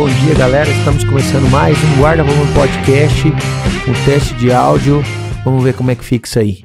bom dia, galera. Estamos começando mais um Guarda Vamos Podcast, um teste de áudio. Vamos ver como é que fica isso aí.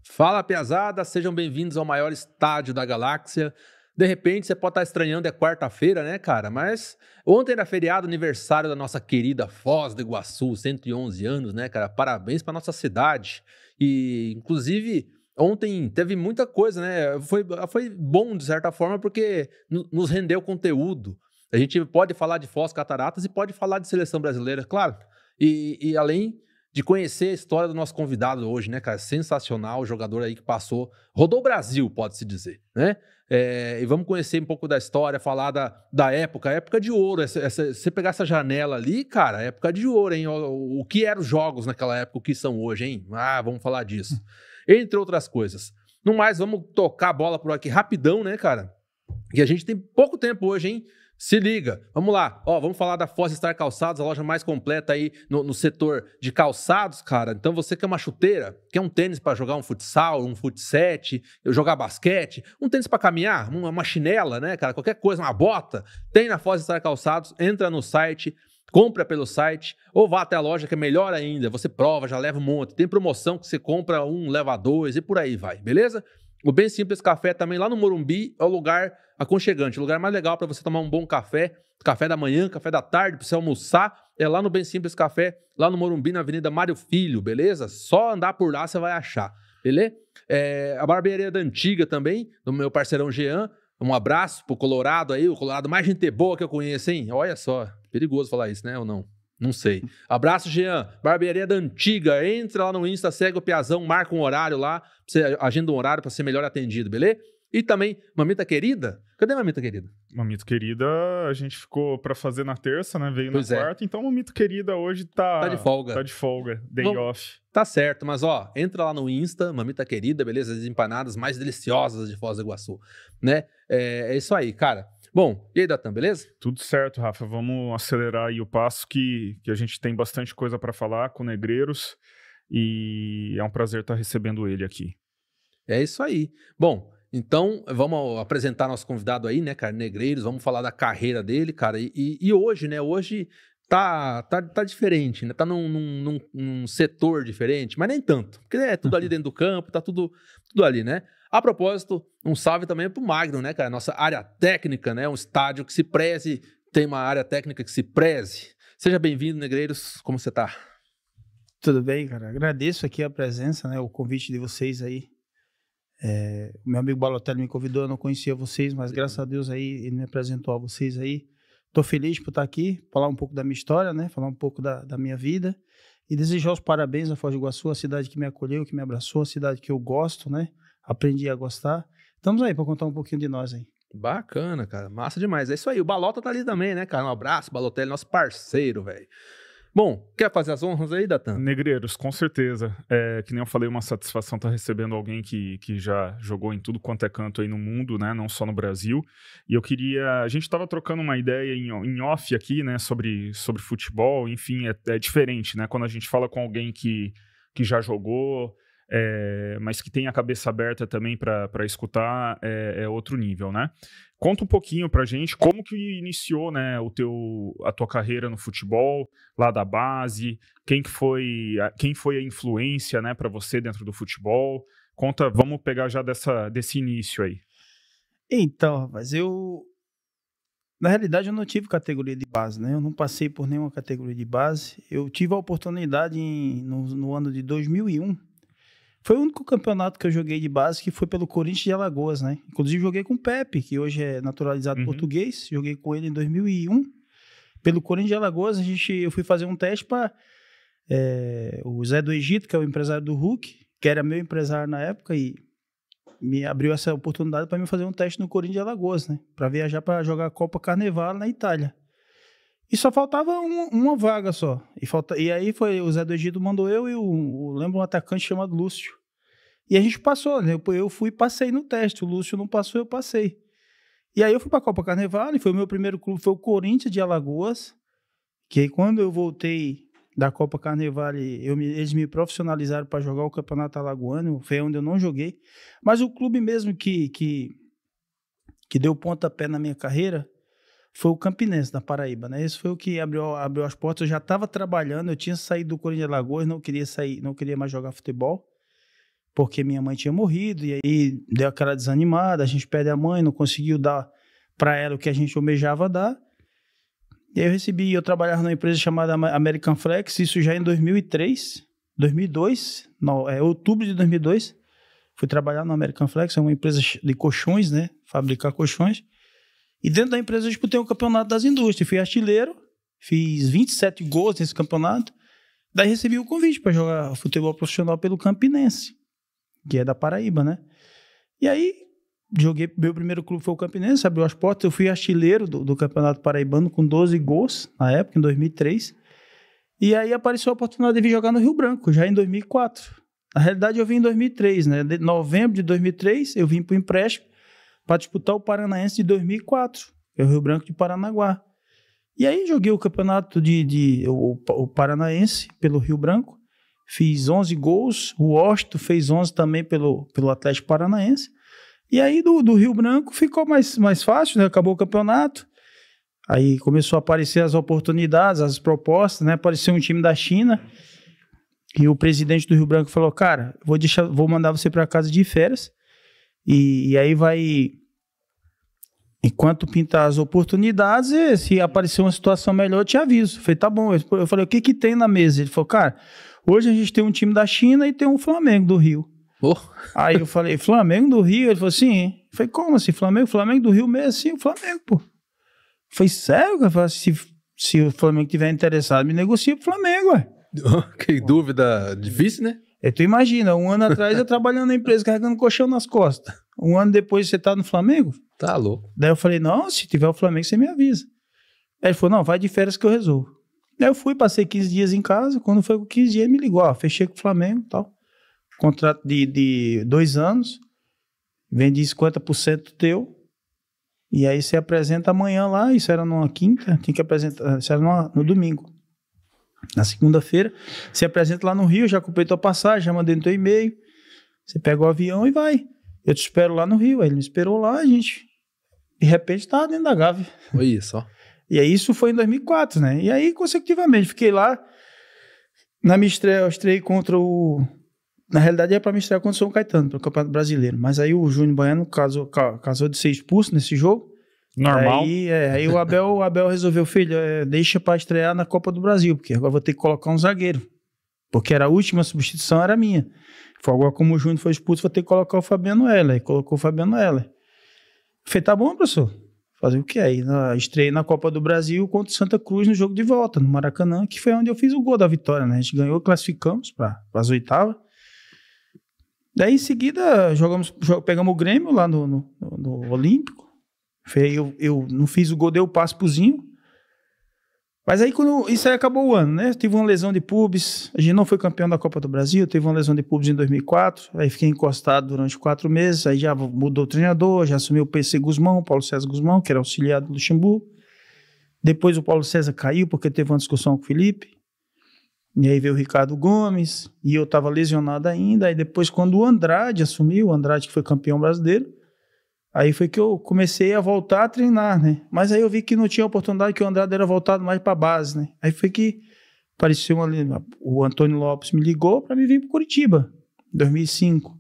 Fala, piazada, sejam bem-vindos ao maior estádio da galáxia. De repente, você pode estar estranhando, é quarta-feira, né, cara? Mas ontem era feriado, aniversário da nossa querida Foz do Iguaçu, 111 anos, né, cara? Parabéns para nossa cidade. E, inclusive, ontem teve muita coisa, né? Foi bom, de certa forma, porque nos rendeu conteúdo. A gente pode falar de Foz Cataratas e pode falar de seleção brasileira, claro. E além de conhecer a história do nosso convidado hoje, né, cara? Sensacional, jogador aí que rodou o Brasil, pode-se dizer, né? E vamos conhecer um pouco da história, falar da época de ouro. Você pegar essa janela ali, cara, época de ouro, hein? O que eram os jogos naquela época, o que são hoje, hein? Vamos falar disso. Entre outras coisas. No mais, vamos tocar a bola por aqui rapidão, né, cara? Que a gente tem pouco tempo hoje, hein? Se liga, vamos lá, vamos falar da Foz Star Calçados, a loja mais completa aí no setor de calçados, cara. Então você quer uma chuteira, quer um tênis para jogar um futsal, um futset, jogar basquete, um tênis para caminhar, uma chinela, né, cara, qualquer coisa, uma bota, tem na Foz Star Calçados, entra no site, compra pelo site ou vá até a loja, que é melhor ainda, você prova, já leva um monte, tem promoção que você compra um, leva dois e por aí vai, beleza? O Bem Simples Café também lá no Morumbi é o lugar aconchegante, o lugar mais legal para você tomar um bom café, café da manhã, café da tarde, para você almoçar, é lá no Bem Simples Café, lá no Morumbi, na Avenida Mário Filho, beleza? Só andar por lá você vai achar, beleza? A barbearia da Antiga também, do meu parceirão Jean, um abraço pro Colorado aí, o Colorado mais gente boa que eu conheço, hein? Olha só, perigoso falar isso, né, ou não? Não sei. Abraço, Jean. Barbearia da Antiga. Entra lá no Insta, segue o Piazão, marca um horário lá, você agenda um horário para ser melhor atendido, beleza? E também, Mamita Querida. Cadê Mamita Querida? Mamita Querida, a gente ficou para fazer na terça, né? Veio na quarta, então Mamita Querida hoje tá de folga. Tá de folga, day off. Tá certo, mas entra lá no Insta, Mamita Querida, beleza? As empanadas mais deliciosas de Foz do Iguaçu, né? É isso aí, cara. Bom, e aí, Datan, beleza? Tudo certo, Rafa. Vamos acelerar aí o passo que a gente tem bastante coisa para falar com o Negreiros e é um prazer estar recebendo ele aqui. É isso aí. Bom, então vamos apresentar nosso convidado aí, né, cara, Negreiros, vamos falar da carreira dele, cara, e hoje, né, tá diferente, né, tá num setor diferente, mas nem tanto, porque é tudo ali dentro do campo, tá tudo ali, né? A propósito, um salve também pro Magno, né, cara? Nossa área técnica, né? Um estádio que se preze, tem uma área técnica que se preze. Seja bem-vindo, Negreiros. Como você tá? Tudo bem, cara. Agradeço aqui a presença, né? O convite de vocês aí. O meu amigo Balotelli me convidou, eu não conhecia vocês, mas graças a Deus aí ele me apresentou a vocês aí. Tô feliz por estar aqui, falar um pouco da minha história, né? Falar um pouco da minha vida e desejar os parabéns à Foz do Iguaçu, a cidade que me acolheu, que me abraçou, a cidade que eu gosto, né? Aprendi a gostar. Estamos aí para contar um pouquinho de nós aí. Bacana, cara. Massa demais. É isso aí. O Balota tá ali também, né, cara? Um abraço, Balotelli, nosso parceiro, velho. Bom, quer fazer as honras aí, Datan? Negreiros, com certeza. Que nem eu falei, uma satisfação estar recebendo alguém que já jogou em tudo quanto é canto aí no mundo, né? Não só no Brasil. E eu queria... A gente estava trocando uma ideia em off aqui, né? Sobre futebol. Enfim, é diferente, né? Quando a gente fala com alguém que já jogou... mas que tem a cabeça aberta também para escutar, é outro nível, né? Conta um pouquinho pra gente como que iniciou, né, a tua carreira no futebol, lá da base, quem foi a influência, né, para você dentro do futebol. Conta, vamos pegar já desse início aí. Então, rapaz, na realidade eu não tive categoria de base, né? Eu não passei por nenhuma categoria de base. Eu tive a oportunidade no ano de 2001. Foi o único campeonato que eu joguei de base que foi pelo Corinthians de Alagoas, né? Inclusive joguei com o Pepe, que hoje é naturalizado português. Joguei com ele em 2001. Pelo Corinthians de Alagoas, eu fui fazer um teste para o Zé do Egito, que é o empresário do Hulk, que era meu empresário na época, e me abriu essa oportunidade para me fazer um teste no Corinthians de Alagoas, né? Para viajar para jogar a Copa Carnevale na Itália. E só faltava uma vaga só. E aí o Zé do Egito mandou eu e lembro um atacante chamado Lúcio. E a gente passou, né? Eu fui e passei no teste. O Lúcio não passou, eu passei. E aí eu fui para a Copa Carnevale, foi o meu primeiro clube, foi o Corinthians de Alagoas. Que aí quando eu voltei da Copa Carnevale, eles me profissionalizaram para jogar o Campeonato Alagoano, foi onde eu não joguei. Mas o clube mesmo que deu pontapé na minha carreira foi o Campinense, da Paraíba, né? Esse foi o que abriu as portas. Eu já estava trabalhando, eu tinha saído do Corinthians de Alagoas, não queria mais jogar futebol, porque minha mãe tinha morrido, e aí deu aquela desanimada, a gente perde a mãe, não conseguiu dar para ela o que a gente almejava dar. E aí eu trabalhava numa empresa chamada American Flex, isso já em 2002, outubro de 2002, fui trabalhar na American Flex, é uma empresa de colchões, né, fabricar colchões, e dentro da empresa eu disputei o campeonato das indústrias, fui artilheiro, fiz 27 gols nesse campeonato, daí recebi o convite para jogar futebol profissional pelo Campinense, que é da Paraíba, né, e aí joguei, meu primeiro clube foi o Campinense, abriu as portas, eu fui artilheiro do Campeonato Paraibano com 12 gols, na época, em 2003. E aí apareceu a oportunidade de vir jogar no Rio Branco, já em 2004. Na realidade eu vim em 2003, né? De novembro de 2003 eu vim para o empréstimo para disputar o Paranaense de 2004, que é o Rio Branco de Paranaguá. E aí joguei o campeonato o Paranaense pelo Rio Branco, fiz 11 gols, o Washington fez 11 também pelo Atlético Paranaense. E aí do Rio Branco ficou mais fácil, né? Acabou o campeonato. Aí começou a aparecer as oportunidades, as propostas, né? Apareceu um time da China. E o presidente do Rio Branco falou, cara, vou mandar você para casa de férias. E aí vai... Enquanto pintar as oportunidades, se aparecer uma situação melhor, eu te aviso. Eu falei, tá bom. Eu falei, o que tem na mesa? Ele falou, cara, hoje a gente tem um time da China e tem um Flamengo do Rio. Oh. Aí eu falei, Flamengo do Rio? Ele falou assim, eu falei, como assim, Flamengo do Rio mesmo? Sim, o Flamengo, pô. Eu falei, sério? Eu falei, se o Flamengo tiver interessado, me negocia pro Flamengo, ué. Que dúvida difícil, né? Tu imagina, um ano atrás eu trabalhando na empresa carregando colchão nas costas. Um ano depois você tá no Flamengo? Tá louco. Daí eu falei, não, se tiver o Flamengo você me avisa. Aí ele falou, não, vai de férias que eu resolvo. Daí eu fui, passei 15 dias em casa, quando foi com 15 dias ele me ligou, ó, fechei com o Flamengo e tal. Contrato de 2 anos, vendi 50% teu, e aí você apresenta amanhã lá, isso era numa quinta, tinha que apresentar, isso era no domingo. Na segunda-feira, você apresenta lá no Rio, já comprei tua passagem, já mandei no teu e-mail, você pega o avião e vai. Eu te espero lá no Rio. Aí ele me esperou lá, a gente, de repente, tava dentro da Gávea. Foi isso, ó. E aí isso foi em 2004, né? E aí, consecutivamente, fiquei lá, na minha estreia, eu estrei contra o... Na realidade, era para me estrear contra o São Caetano, pelo Campeonato Brasileiro. Mas aí o Júnior Baiano casou de ser expulso nesse jogo. Normal. Aí o Abel resolveu, filho, deixa para estrear na Copa do Brasil, porque agora vou ter que colocar um zagueiro. Porque a última substituição era minha. Foi agora, como o Júnior foi expulso, vou ter que colocar o Fabiano Heller. Aí colocou o Fabiano Heller. Falei, tá bom, professor. Fazer o que aí? Estreiei na Copa do Brasil contra o Santa Cruz no jogo de volta, no Maracanã, que foi onde eu fiz o gol da vitória, né? A gente ganhou, classificamos para as oitavas. Daí em seguida pegamos o Grêmio lá no Olímpico. Eu não fiz o gol, dei o passe pro Zinho. Mas aí isso aí acabou o ano, né? Tive uma lesão de pubis, a gente não foi campeão da Copa do Brasil, teve uma lesão de pubis em 2004, aí fiquei encostado durante 4 meses, aí já mudou o treinador, já assumiu o PC Guzmão, Paulo César Guzmão, que era auxiliar do Luxemburgo. Depois o Paulo César caiu porque teve uma discussão com o Felipe. E aí veio o Ricardo Gomes, e eu estava lesionado ainda. Aí depois, quando o Andrade assumiu, o Andrade que foi campeão brasileiro, aí foi que eu comecei a voltar a treinar, né? Mas aí eu vi que não tinha oportunidade, que o Andrade era voltado mais para a base, né? Aí foi que apareceu ali, o Antônio Lopes me ligou para me vir para Curitiba, em 2005.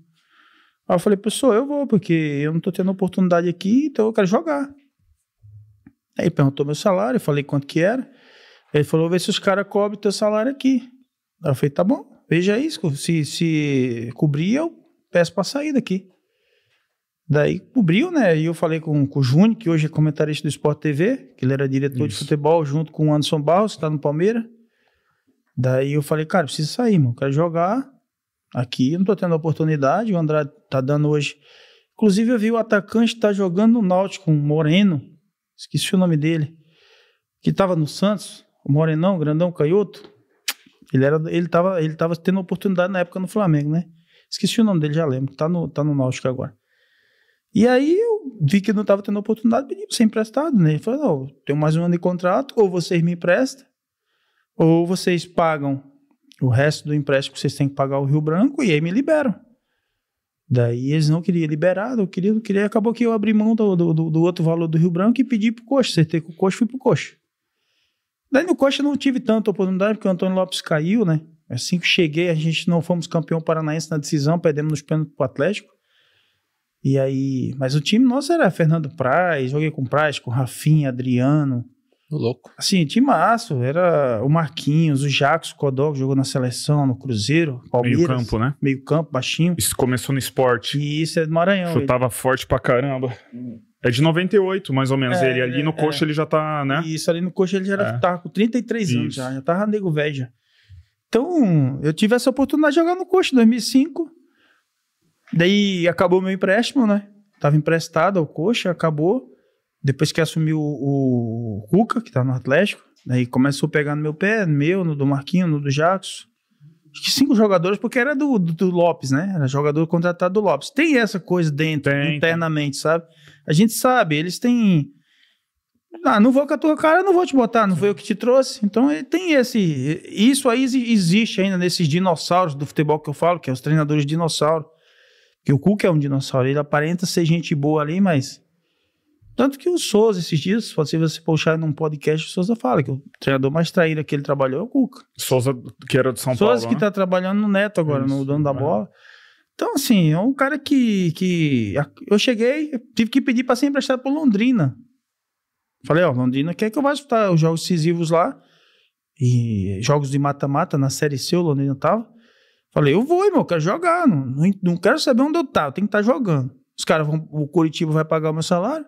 Aí eu falei, professor, eu vou, porque eu não estou tendo oportunidade aqui, então eu quero jogar. Aí ele perguntou meu salário, eu falei quanto que era. Ele falou, vê se os caras cobrem o teu salário aqui. Aí eu falei, tá bom, veja isso, se cobrir, eu peço para sair daqui. Daí cobriu, né? E eu falei com o Júnior, que hoje é comentarista do Sport TV, que ele era diretor de futebol, junto com o Anderson Barros, que tá no Palmeiras. Daí eu falei, cara, preciso sair, mano, quero jogar aqui, não tô tendo oportunidade, o Andrade tá dando hoje. Inclusive eu vi o atacante que tá jogando no Náutico, um Moreno, esqueci o nome dele, que tava no Santos, o Morenão, grandão, canhoto. Ele tava tendo oportunidade na época no Flamengo, né? Esqueci o nome dele, já lembro, tá no Náutico agora. E aí eu vi que não estava tendo oportunidade, pedi para ser emprestado, né? Ele falou, não, tenho mais um ano de contrato, ou vocês me emprestam, ou vocês pagam o resto do empréstimo que vocês têm que pagar ao Rio Branco e aí me liberam. Daí eles não queriam liberar, eu queria, acabou que eu abri mão do outro valor do Rio Branco e pedi pro Coxa, acertei com o Coxa, fui pro Coxa. Daí no Coxa não tive tanta oportunidade, porque o Antônio Lopes caiu, né? Assim que cheguei, a gente não fomos campeão paranaense na decisão, perdemos nos pênaltis pro Atlético. E aí, mas o time nosso era Fernando Praz, joguei com Praz, com Rafinha, Adriano. Louco. Assim, timaço, era o Marquinhos, o Jacques, o Codó, que jogou na seleção, no Cruzeiro, Palmeiras. Meio campo, né? Meio campo, baixinho. Isso começou no esporte. E isso é do Maranhão. Chutava forte pra caramba. É de 98, mais ou menos. Ele ali no Coxa ele já tá, né? Isso, ali no Coxa ele já tava com 33 anos, já tava nego velho já. Então, eu tive essa oportunidade de jogar no Coxa em 2005. Daí acabou meu empréstimo, né? Tava emprestado ao Coxa, acabou. Depois que assumiu o Cuca, que tá no Atlético, daí começou a pegar no meu pé, no do Marquinhos, no do Jacques. Acho que 5 jogadores, porque era do Lopes, né? Era jogador contratado do Lopes. Tem essa coisa dentro, internamente, sabe? A gente sabe, eles têm... não vou com a tua cara, não vou te botar, não foi eu que te trouxe. Então tem esse... Isso aí existe ainda nesses dinossauros do futebol que eu falo, que é os treinadores dinossauro. Porque o Cuca é um dinossauro, ele aparenta ser gente boa ali, mas... Tanto que o Souza, esses dias, se você puxar num podcast, o Souza fala que o treinador mais traíra que ele trabalhou é o Cuca. Souza, que era de São Paulo, Souza que tá trabalhando no Neto agora, no dono da bola. Então, assim, é um cara que eu cheguei, tive que pedir para ser emprestado pro Londrina. Falei, Londrina quer que eu vá disputar os jogos decisivos lá, e jogos de mata-mata na Série C, o Londrina tava. Falei, eu vou, irmão, eu quero jogar, não quero saber onde eu tava, eu tenho que estar jogando. Os caras o Curitiba vai pagar o meu salário.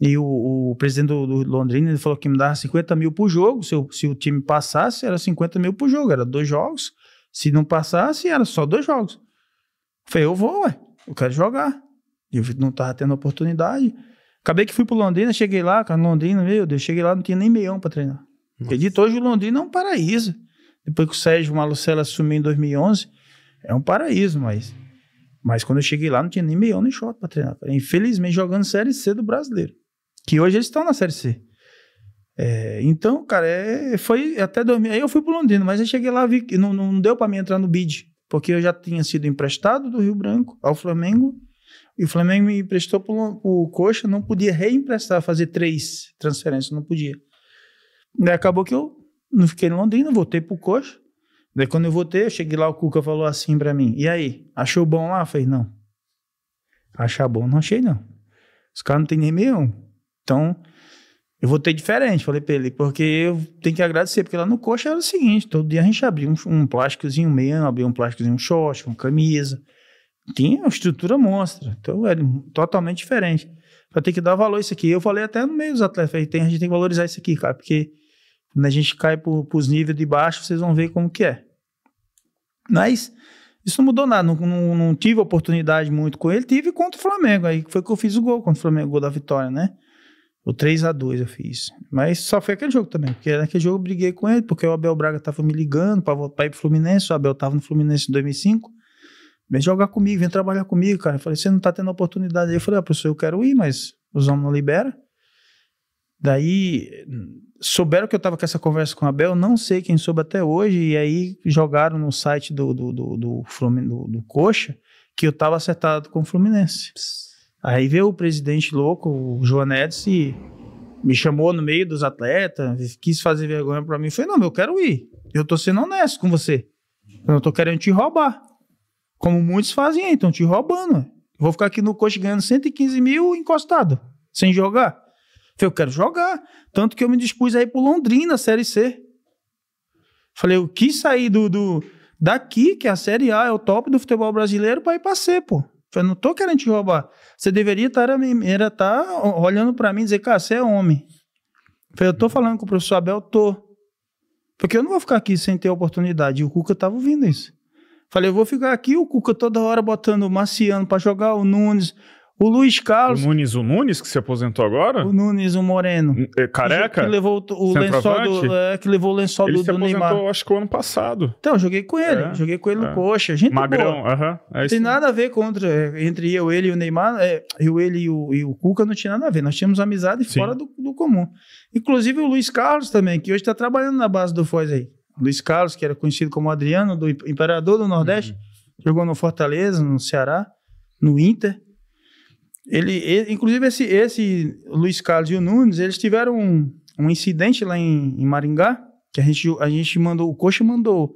E o presidente do Londrina, ele falou que me dava 50 mil por jogo. Se o time passasse, era 50 mil por jogo. Era 2 jogos. Se não passasse, era só 2 jogos. Falei, eu vou, eu quero jogar. E eu não tava tendo oportunidade. Acabei que fui pro Londrina, cheguei lá, cara, no Londrina, meu Deus, cheguei lá, não tinha nem meião pra treinar. Acredito, hoje o Londrina é um paraíso. Depois que o Sérgio Malucello assumiu em 2011, é um paraíso, mas quando eu cheguei lá, não tinha nem meião nem short pra treinar. Infelizmente, jogando Série C do Brasileiro. Que hoje eles estão na Série C. Então, cara, foi até 2000. Aí eu fui pro Londrina, mas eu cheguei lá, vi que não deu pra mim entrar no bid. Porque eu já tinha sido emprestado do Rio Branco ao Flamengo. E o Flamengo me emprestou pro Coxa, não podia reemprestar, fazer 3 transferências, não podia. Daí acabou que eu não fiquei em Londrina, voltei pro Coxa. Daí quando eu voltei, eu cheguei lá, o Cuca falou assim pra mim, e aí, achou bom lá? Eu falei, não. Achar bom, não achei não. Os caras não tem nem meião. Então, eu voltei diferente, falei pra ele, porque eu tenho que agradecer, porque lá no Coxa era o seguinte, todo dia a gente abria um plásticozinho, meião, abria um plásticozinho, um short, uma camisa. Tinha uma estrutura monstra, então era totalmente diferente. Pra ter que dar valor a isso aqui. Eu falei até no meio dos atletas, falei, a gente tem que valorizar isso aqui, cara, porque quando a gente cai pros níveis de baixo, vocês vão ver como que é. Mas isso não mudou nada, não tive oportunidade muito com ele, tive contra o Flamengo, aí foi que eu fiz o gol contra o Flamengo, o gol da vitória, né? O 3-2 eu fiz. Mas só foi aquele jogo também, porque naquele jogo eu briguei com ele, porque o Abel Braga tava me ligando pra ir pro Fluminense, o Abel tava no Fluminense em 2005, vem jogar comigo, vem trabalhar comigo, cara. Eu falei, você não tá tendo oportunidade aí? Eu falei, professor, eu quero ir, mas os homens não liberam. Daí, souberam que eu tava com essa conversa com o Abel, não sei quem soube até hoje, e aí jogaram no site do Coxa que eu tava acertado com o Fluminense. Aí veio o presidente louco, o Joanedes, e me chamou no meio dos atletas, quis fazer vergonha pra mim. Eu falei, não, eu quero ir. Eu tô sendo honesto com você. Eu não tô querendo te roubar. Como muitos fazem aí, estão te roubando. Eu vou ficar aqui no Coxa ganhando 115 mil encostado, sem jogar. Eu falei, eu quero jogar. Tanto que eu me dispus a ir pro Londrina, Série C. Falei, eu quis sair daqui, que a Série A é o top do futebol brasileiro, pra ir pra C, pô. Falei, não tô querendo te roubar. Você deveria estar olhando pra mim e dizer, cara, você é homem. Falei, eu tô falando com o professor Abel, tô. Porque eu não vou ficar aqui sem ter oportunidade. E o Cuca tava ouvindo isso. Falei, eu vou ficar aqui, o Cuca toda hora botando o Marciano pra jogar, o Nunes, O Luiz Carlos... O Nunes que se aposentou agora? O Nunes, o moreno. Careca? Que levou o lençol que levou o lençol ele do Neymar. Ele se aposentou, acho que o ano passado. Então, eu joguei com ele. Joguei com ele no coxa. Gente Magrão, boa. Não tem nada a ver entre ele e o Neymar. Ele e o Cuca não tinha nada a ver. Nós tínhamos amizade fora do comum. Inclusive o Luiz Carlos também, que hoje está trabalhando na base do Foz aí. O Luiz Carlos, que era conhecido como Adriano, do Imperador do Nordeste. Jogou no Fortaleza, no Ceará, no Inter. Inclusive esse Luiz Carlos e o Nunes, eles tiveram um incidente lá em Maringá, que a gente mandou, o Coxa mandou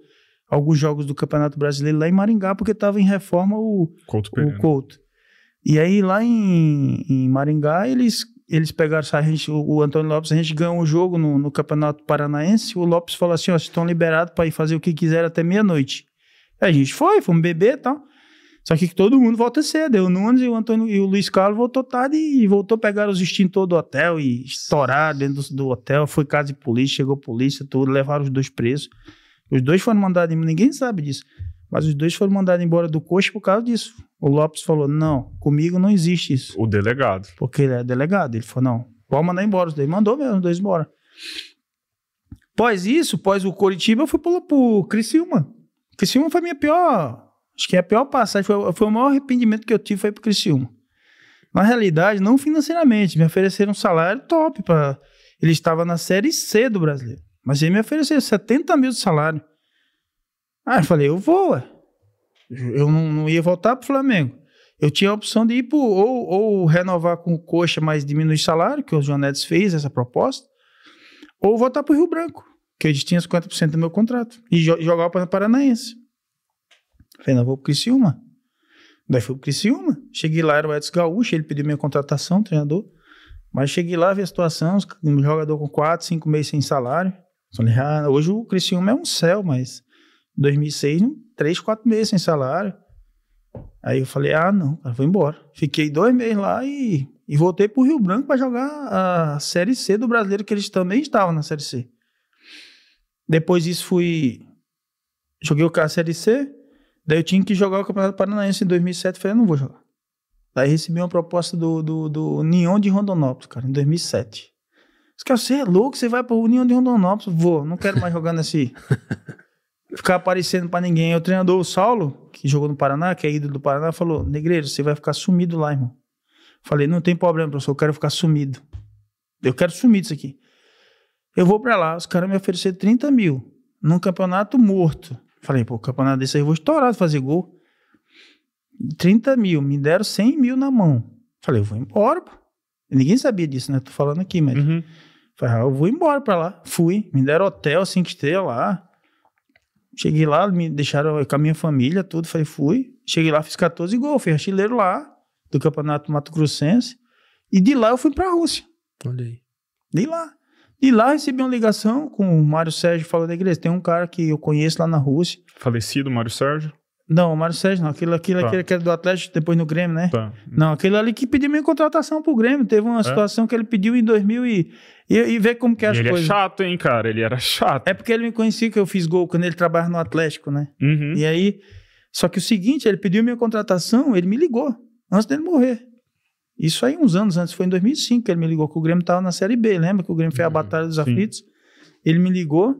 alguns jogos do Campeonato Brasileiro lá em Maringá, porque estava em reforma o Couto. E aí lá em Maringá, eles pegaram o Antônio Lopes, a gente ganhou um jogo no Campeonato Paranaense, o Lopes falou assim, vocês estão liberados para ir fazer o que quiser até meia-noite. Aí a gente fomos beber e tal. Só que todo mundo volta cedo. O Nunes e o Antônio e o Luiz Carlos voltou tarde e voltou a pegar os extintores do hotel e estourar dentro do hotel. Foi casa de polícia, chegou polícia, tudo, levaram os dois presos. Os dois foram mandados embora, ninguém sabe disso. Mas os dois foram mandados embora do Coxa por causa disso. O Lopes falou, não, comigo não existe isso. O delegado. Porque ele é delegado. Ele falou, não, pode mandar embora os dois. Mandou mesmo, os dois embora. Pós o Coritiba, eu fui pro Criciúma. Criciúma foi a minha pior... Acho que a pior passagem, foi o maior arrependimento que eu tive, foi pro Criciúma. Na realidade, não financeiramente, me ofereceram um salário top para... Ele estava na Série C do Brasileiro, mas ele me ofereceu 70 mil de salário. Aí eu falei, eu vou, ué. Eu não ia voltar pro Flamengo. Eu tinha a opção de ir ou renovar com o Coxa, mas diminuir o salário, que o Jonetes fez essa proposta, ou voltar pro Rio Branco, que eles tinham 50% do meu contrato, e jogar para o Paranaense. Falei, não, vou pro Criciúma. Daí fui pro Criciúma. Cheguei lá, era o Edson Gaúcho, ele pediu minha contratação, treinador. Mas cheguei lá, vi a situação, um jogador com 4, 5 meses sem salário. Falei, hoje o Criciúma é um céu, mas em 2006, 3, 4 meses sem salário. Aí eu falei, não, cara, vou embora. Fiquei 2 meses lá e voltei pro Rio Branco para jogar a Série C do Brasileiro, que eles também estavam na Série C. Depois disso joguei a Série C. Daí eu tinha que jogar o Campeonato Paranaense em 2007, falei, não vou jogar. Daí recebi uma proposta do União de Rondonópolis, cara, em 2007. Você é louco, você vai para o União de Rondonópolis? Vou, não quero mais jogar ficar aparecendo para ninguém. O treinador, o Saulo, que jogou no Paraná, que é ídolo do Paraná, falou, Negreiro, você vai ficar sumido lá, irmão. Falei, não tem problema, professor, eu quero ficar sumido. Eu quero sumir disso aqui. Eu vou para lá, os caras me ofereceram 30 mil, num campeonato morto. Falei, pô, campeonato desse aí eu vou estourar de fazer gol. 30 mil, me deram 100 mil na mão. Falei, eu vou embora, pô. Ninguém sabia disso, né? Tô falando aqui, mas... Falei, eu vou embora pra lá. Fui, me deram hotel, 5 estrelas lá. Cheguei lá, me deixaram com a minha família, tudo. Falei, fui. Cheguei lá, fiz 14 gols. Fui artilheiro lá, do Campeonato Mato Grossense. E de lá eu fui pra Rússia. Olha aí. De lá recebi uma ligação com o Mário Sérgio, falou da igreja, tem um cara que eu conheço lá na Rússia. Falecido, Mário Sérgio? Não, o Mário Sérgio não, aquele que era do Atlético, depois no Grêmio, né? Tá. Não, aquele ali que pediu minha contratação pro Grêmio, teve uma situação que ele pediu em 2000 e vê como que é as coisas. Ele é chato, hein, cara, ele era chato. É porque ele me conhecia que eu fiz gol quando ele trabalha no Atlético, né? E aí, só que o seguinte, ele pediu minha contratação, ele me ligou, antes dele morrer. Isso aí uns anos antes, foi em 2005 que ele me ligou, que o Grêmio estava na Série B, lembra que o Grêmio fez a Batalha dos Aflitos? Ele me ligou,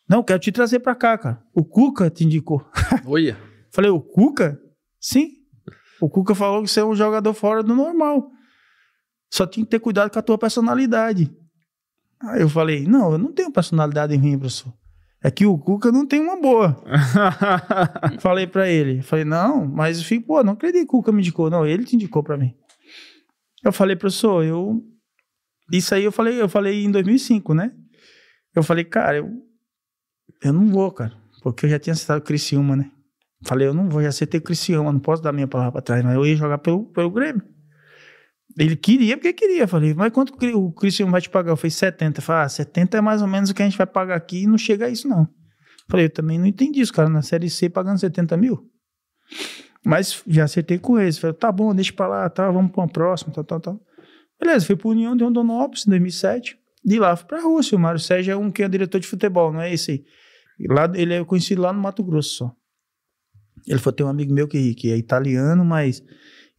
não, quero te trazer pra cá, cara. O Cuca te indicou. Olha. Falei, o Cuca? Sim. O Cuca falou que você é um jogador fora do normal. Só tinha que ter cuidado com a tua personalidade. Aí eu falei, não, eu não tenho personalidade ruim, professor. É que o Cuca não tem uma boa. Falei pra ele. Falei, não, mas eu fico, pô, não acredito que o Cuca me indicou. Não, ele te indicou pra mim. Eu falei, professor, isso aí eu falei em 2005, né? Eu falei, cara, eu não vou, cara. Porque eu já tinha citado o Criciúma, né? Falei, eu não vou, já citei o Criciúma, não posso dar minha palavra pra trás, mas eu ia jogar pelo Grêmio. Ele queria porque queria. Falei, mas quanto o Criciúma vai te pagar? Eu falei, 70. Falei, 70 é mais ou menos o que a gente vai pagar aqui e não chega a isso, não. Falei, eu também não entendi isso, cara, na Série C pagando 70 mil. Mas já acertei com eles. Falei, tá bom, deixa pra lá, tá, vamos pra uma próxima, tal. Beleza, fui pro União de Rondonópolis em 2007. De lá fui pra Rússia. O Mário Sérgio é que é diretor de futebol, não é esse aí. Lá, ele é conhecido lá no Mato Grosso só. Ele foi ter um amigo meu que é italiano, mas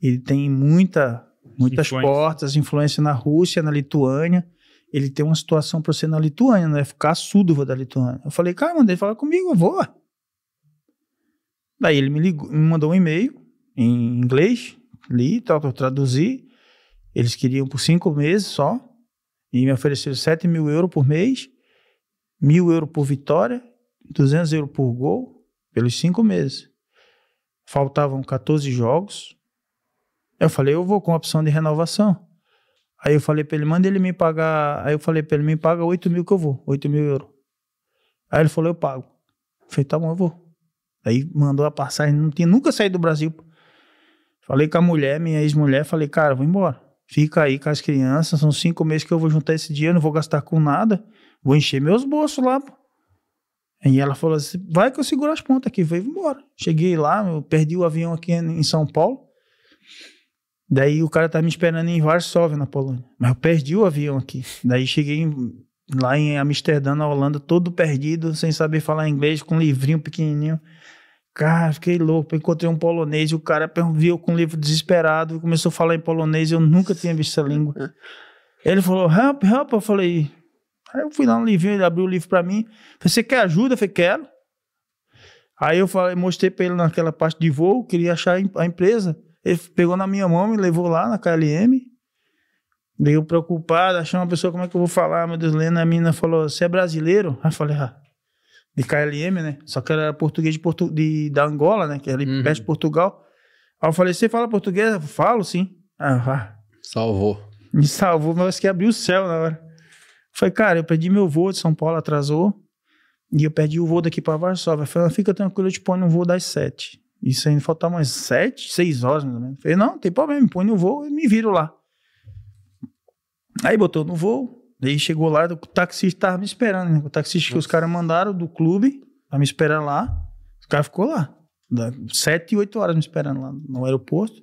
Ele tem muitas Influência. portas, influência na Rússia, na Lituânia. Ele tem uma situação para ser na Lituânia, no FK Sūduva da Lituânia. Eu falei, cara, mandei falar comigo, eu vou. Daí ele me ligou, me mandou um e-mail em inglês, li, eu traduzi. Eles queriam por 5 meses só, e me ofereceram 7 mil euros por mês, 1.000 euros por vitória, 200 euros por gol, pelos 5 meses. Faltavam 14 jogos. Eu falei, eu vou com a opção de renovação. Aí eu falei pra ele, manda ele me pagar. Aí eu falei pra ele, me paga 8 mil que eu vou, 8 mil euros. Aí ele falou, eu pago. Eu falei, tá bom, eu vou. Aí mandou a passagem, não tinha nunca saído do Brasil. Falei com a mulher, minha ex-mulher, falei, cara, vou embora. Fica aí com as crianças, são 5 meses que eu vou juntar esse dinheiro, não vou gastar com nada, vou encher meus bolsos lá, pô. E ela falou assim, vai que eu seguro as pontas aqui, vou embora. Cheguei lá, eu perdi o avião aqui em São Paulo, daí o cara tá me esperando em Varsóvia, na Polônia, mas eu perdi o avião aqui. Daí cheguei lá em Amsterdã, na Holanda, todo perdido, sem saber falar inglês, com um livrinho pequenininho. Cara, fiquei louco, encontrei um polonês e o cara viu com um livro desesperado, começou a falar em polonês, eu nunca tinha visto essa língua. Ele falou, help, help, eu falei... Aí eu fui lá no livrinho, ele abriu o livro pra mim, falei, você quer ajuda? Eu falei, quero. Aí eu falei, mostrei pra ele naquela parte de voo, queria achar a empresa, ele pegou na minha mão, me levou lá na KLM, veio preocupado, achei uma pessoa, como é que eu vou falar, meu Deus, Lena, a menina falou, você é brasileiro? Aí eu falei, de KLM, né? Só que era português da Angola, né? Que era ali perto de Portugal. Aí eu falei, você fala português? Eu falo, sim. Salvou. Me salvou, mas que abriu o céu na hora. Eu falei, cara, eu perdi meu voo de São Paulo, atrasou. E eu perdi o voo daqui pra Varsóvia. Eu falei, fica tranquilo, eu te ponho no voo das 7. Isso ainda faltava umas 7, 6 horas, mais ou menos. Eu falei, não, tem problema, me põe no voo e me viro lá. Aí botou no voo. Daí chegou lá, o taxista tava me esperando, né? O taxista que os caras mandaram do clube, pra me esperar lá. O cara ficou lá, 7, 8 horas me esperando lá no aeroporto.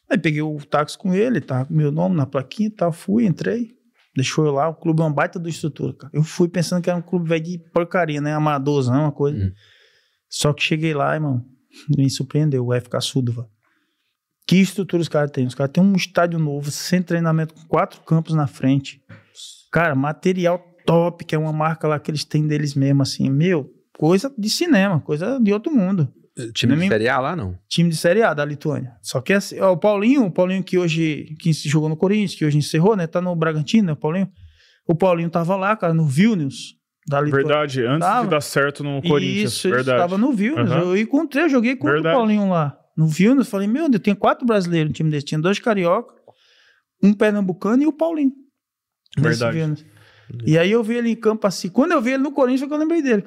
Aí peguei o táxi com ele, tava com meu nome na plaquinha e tal, fui, entrei. Deixou eu lá, o clube é uma baita da estrutura, cara. Eu fui pensando que era um clube velho de porcaria, né? Amadorzão, uma coisa. Só que cheguei lá, irmão, me surpreendeu, o FK Sūduva. Que estrutura os caras têm? Os caras têm um estádio novo, sem treinamento, com 4 campos na frente. Cara, material top, que é uma marca lá que eles têm deles mesmo, assim, meu, coisa de cinema, coisa de outro mundo. Time de Série A lá, não? Time de Série A da Lituânia. Só que assim, ó, o Paulinho que hoje, que jogou no Corinthians, que hoje encerrou, né, tá no Bragantino, né, o Paulinho tava lá, cara, no Vilnius, da Lituânia. Verdade, antes de dar certo no Corinthians, isso, verdade. Isso, tava no Vilnius, eu encontrei, eu joguei contra o Paulinho lá, no Vilnius, falei, meu Deus, tinha 4 brasileiros no time desse, tinha 2 carioca, um pernambucano e o Paulinho. Verdade. E aí eu vi ele em campo assim. Quando eu vi ele no Corinthians, foi que eu lembrei dele.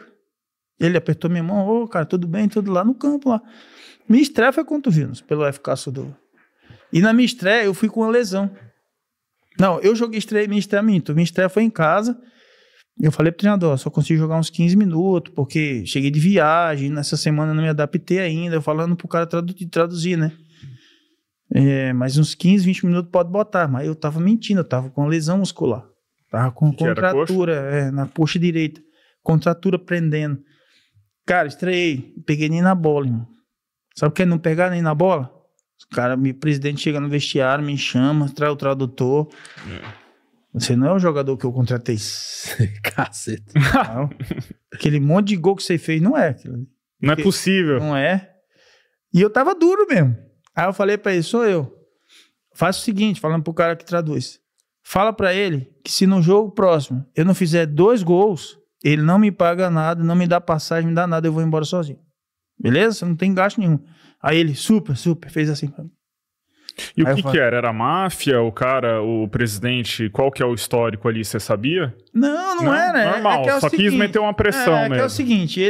Ele apertou minha mão, ô, cara, tudo bem, tudo lá no campo lá. Minha estreia foi contra o Vilnius, pelo FK Sūduva. E na minha estreia eu fui com uma lesão. Não, eu joguei minha estreia minto. Minha estreia foi em casa. Eu falei pro treinador, só consigo jogar uns 15 minutos, porque cheguei de viagem, nessa semana não me adaptei ainda, eu falando pro cara traduzir, né? Mas uns 15, 20 minutos pode botar. Mas eu tava mentindo, eu tava com uma lesão muscular. Tava com contratura na coxa direita. Contratura prendendo. Cara, estreiei. Peguei nem na bola, irmão. Sabe o que é não pegar nem na bola? O presidente chega no vestiário, me chama, traz o tradutor. Você não é o jogador que eu contratei. Caceta. Não. Aquele monte de gol que você fez, não é. Não é possível. Não é. E eu tava duro mesmo. Aí eu falei pra ele, sou eu. Faça o seguinte, falando pro cara que traduz. Fala pra ele que se no jogo próximo eu não fizer 2 gols, ele não me paga nada, não me dá passagem, não me dá nada, eu vou embora sozinho. Beleza? Você não tem gasto nenhum. Aí ele, super, fez assim pra mim. E o que era? Era máfia? O cara, o presidente, qual que é o histórico ali, você sabia? Não era. Normal, que só quis meter uma pressão mesmo. Que é o seguinte,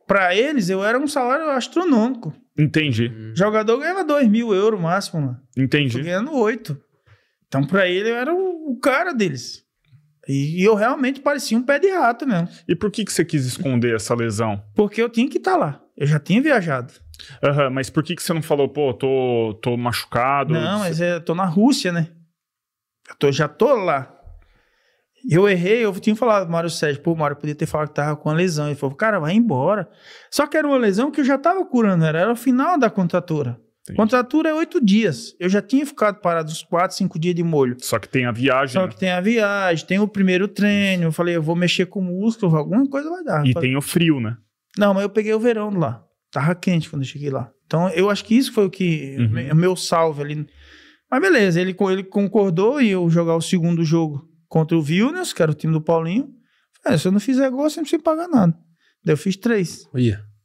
pra eles eu era um salário astronômico. Entendi. Jogador ganhava 2.000 euros máximo, mano. Entendi. Tô ganhando 8. Então pra ele eu era o cara deles. E eu realmente parecia um pé de rato mesmo. E por que você quis esconder essa lesão? Porque eu tinha que estar lá. Eu já tinha viajado. Mas por que você não falou, pô, tô machucado? Não, mas eu tô na Rússia, né? Já tô lá. Eu errei, eu tinha falado pro Mário Sérgio, pô, Mário, podia ter falado que tava com uma lesão. Ele falou, cara, vai embora. Só que era uma lesão que eu já tava curando, era o final da contratura. Contratura é 8 dias. Eu já tinha ficado parado uns 4, 5 dias de molho. Só que tem a viagem. Só que tem a viagem, tem o primeiro treino. Eu falei, eu vou mexer com o músculo, alguma coisa vai dar. E tem o frio, né? Não, mas eu peguei o verão lá. Tava quente quando eu cheguei lá. Então, eu acho que isso foi o que... O meu salve ali. Mas beleza, ele concordou em eu jogar o segundo jogo contra o Vilnius, que era o time do Paulinho. Se eu não fizer gol, você não precisa pagar nada. Daí eu fiz 3.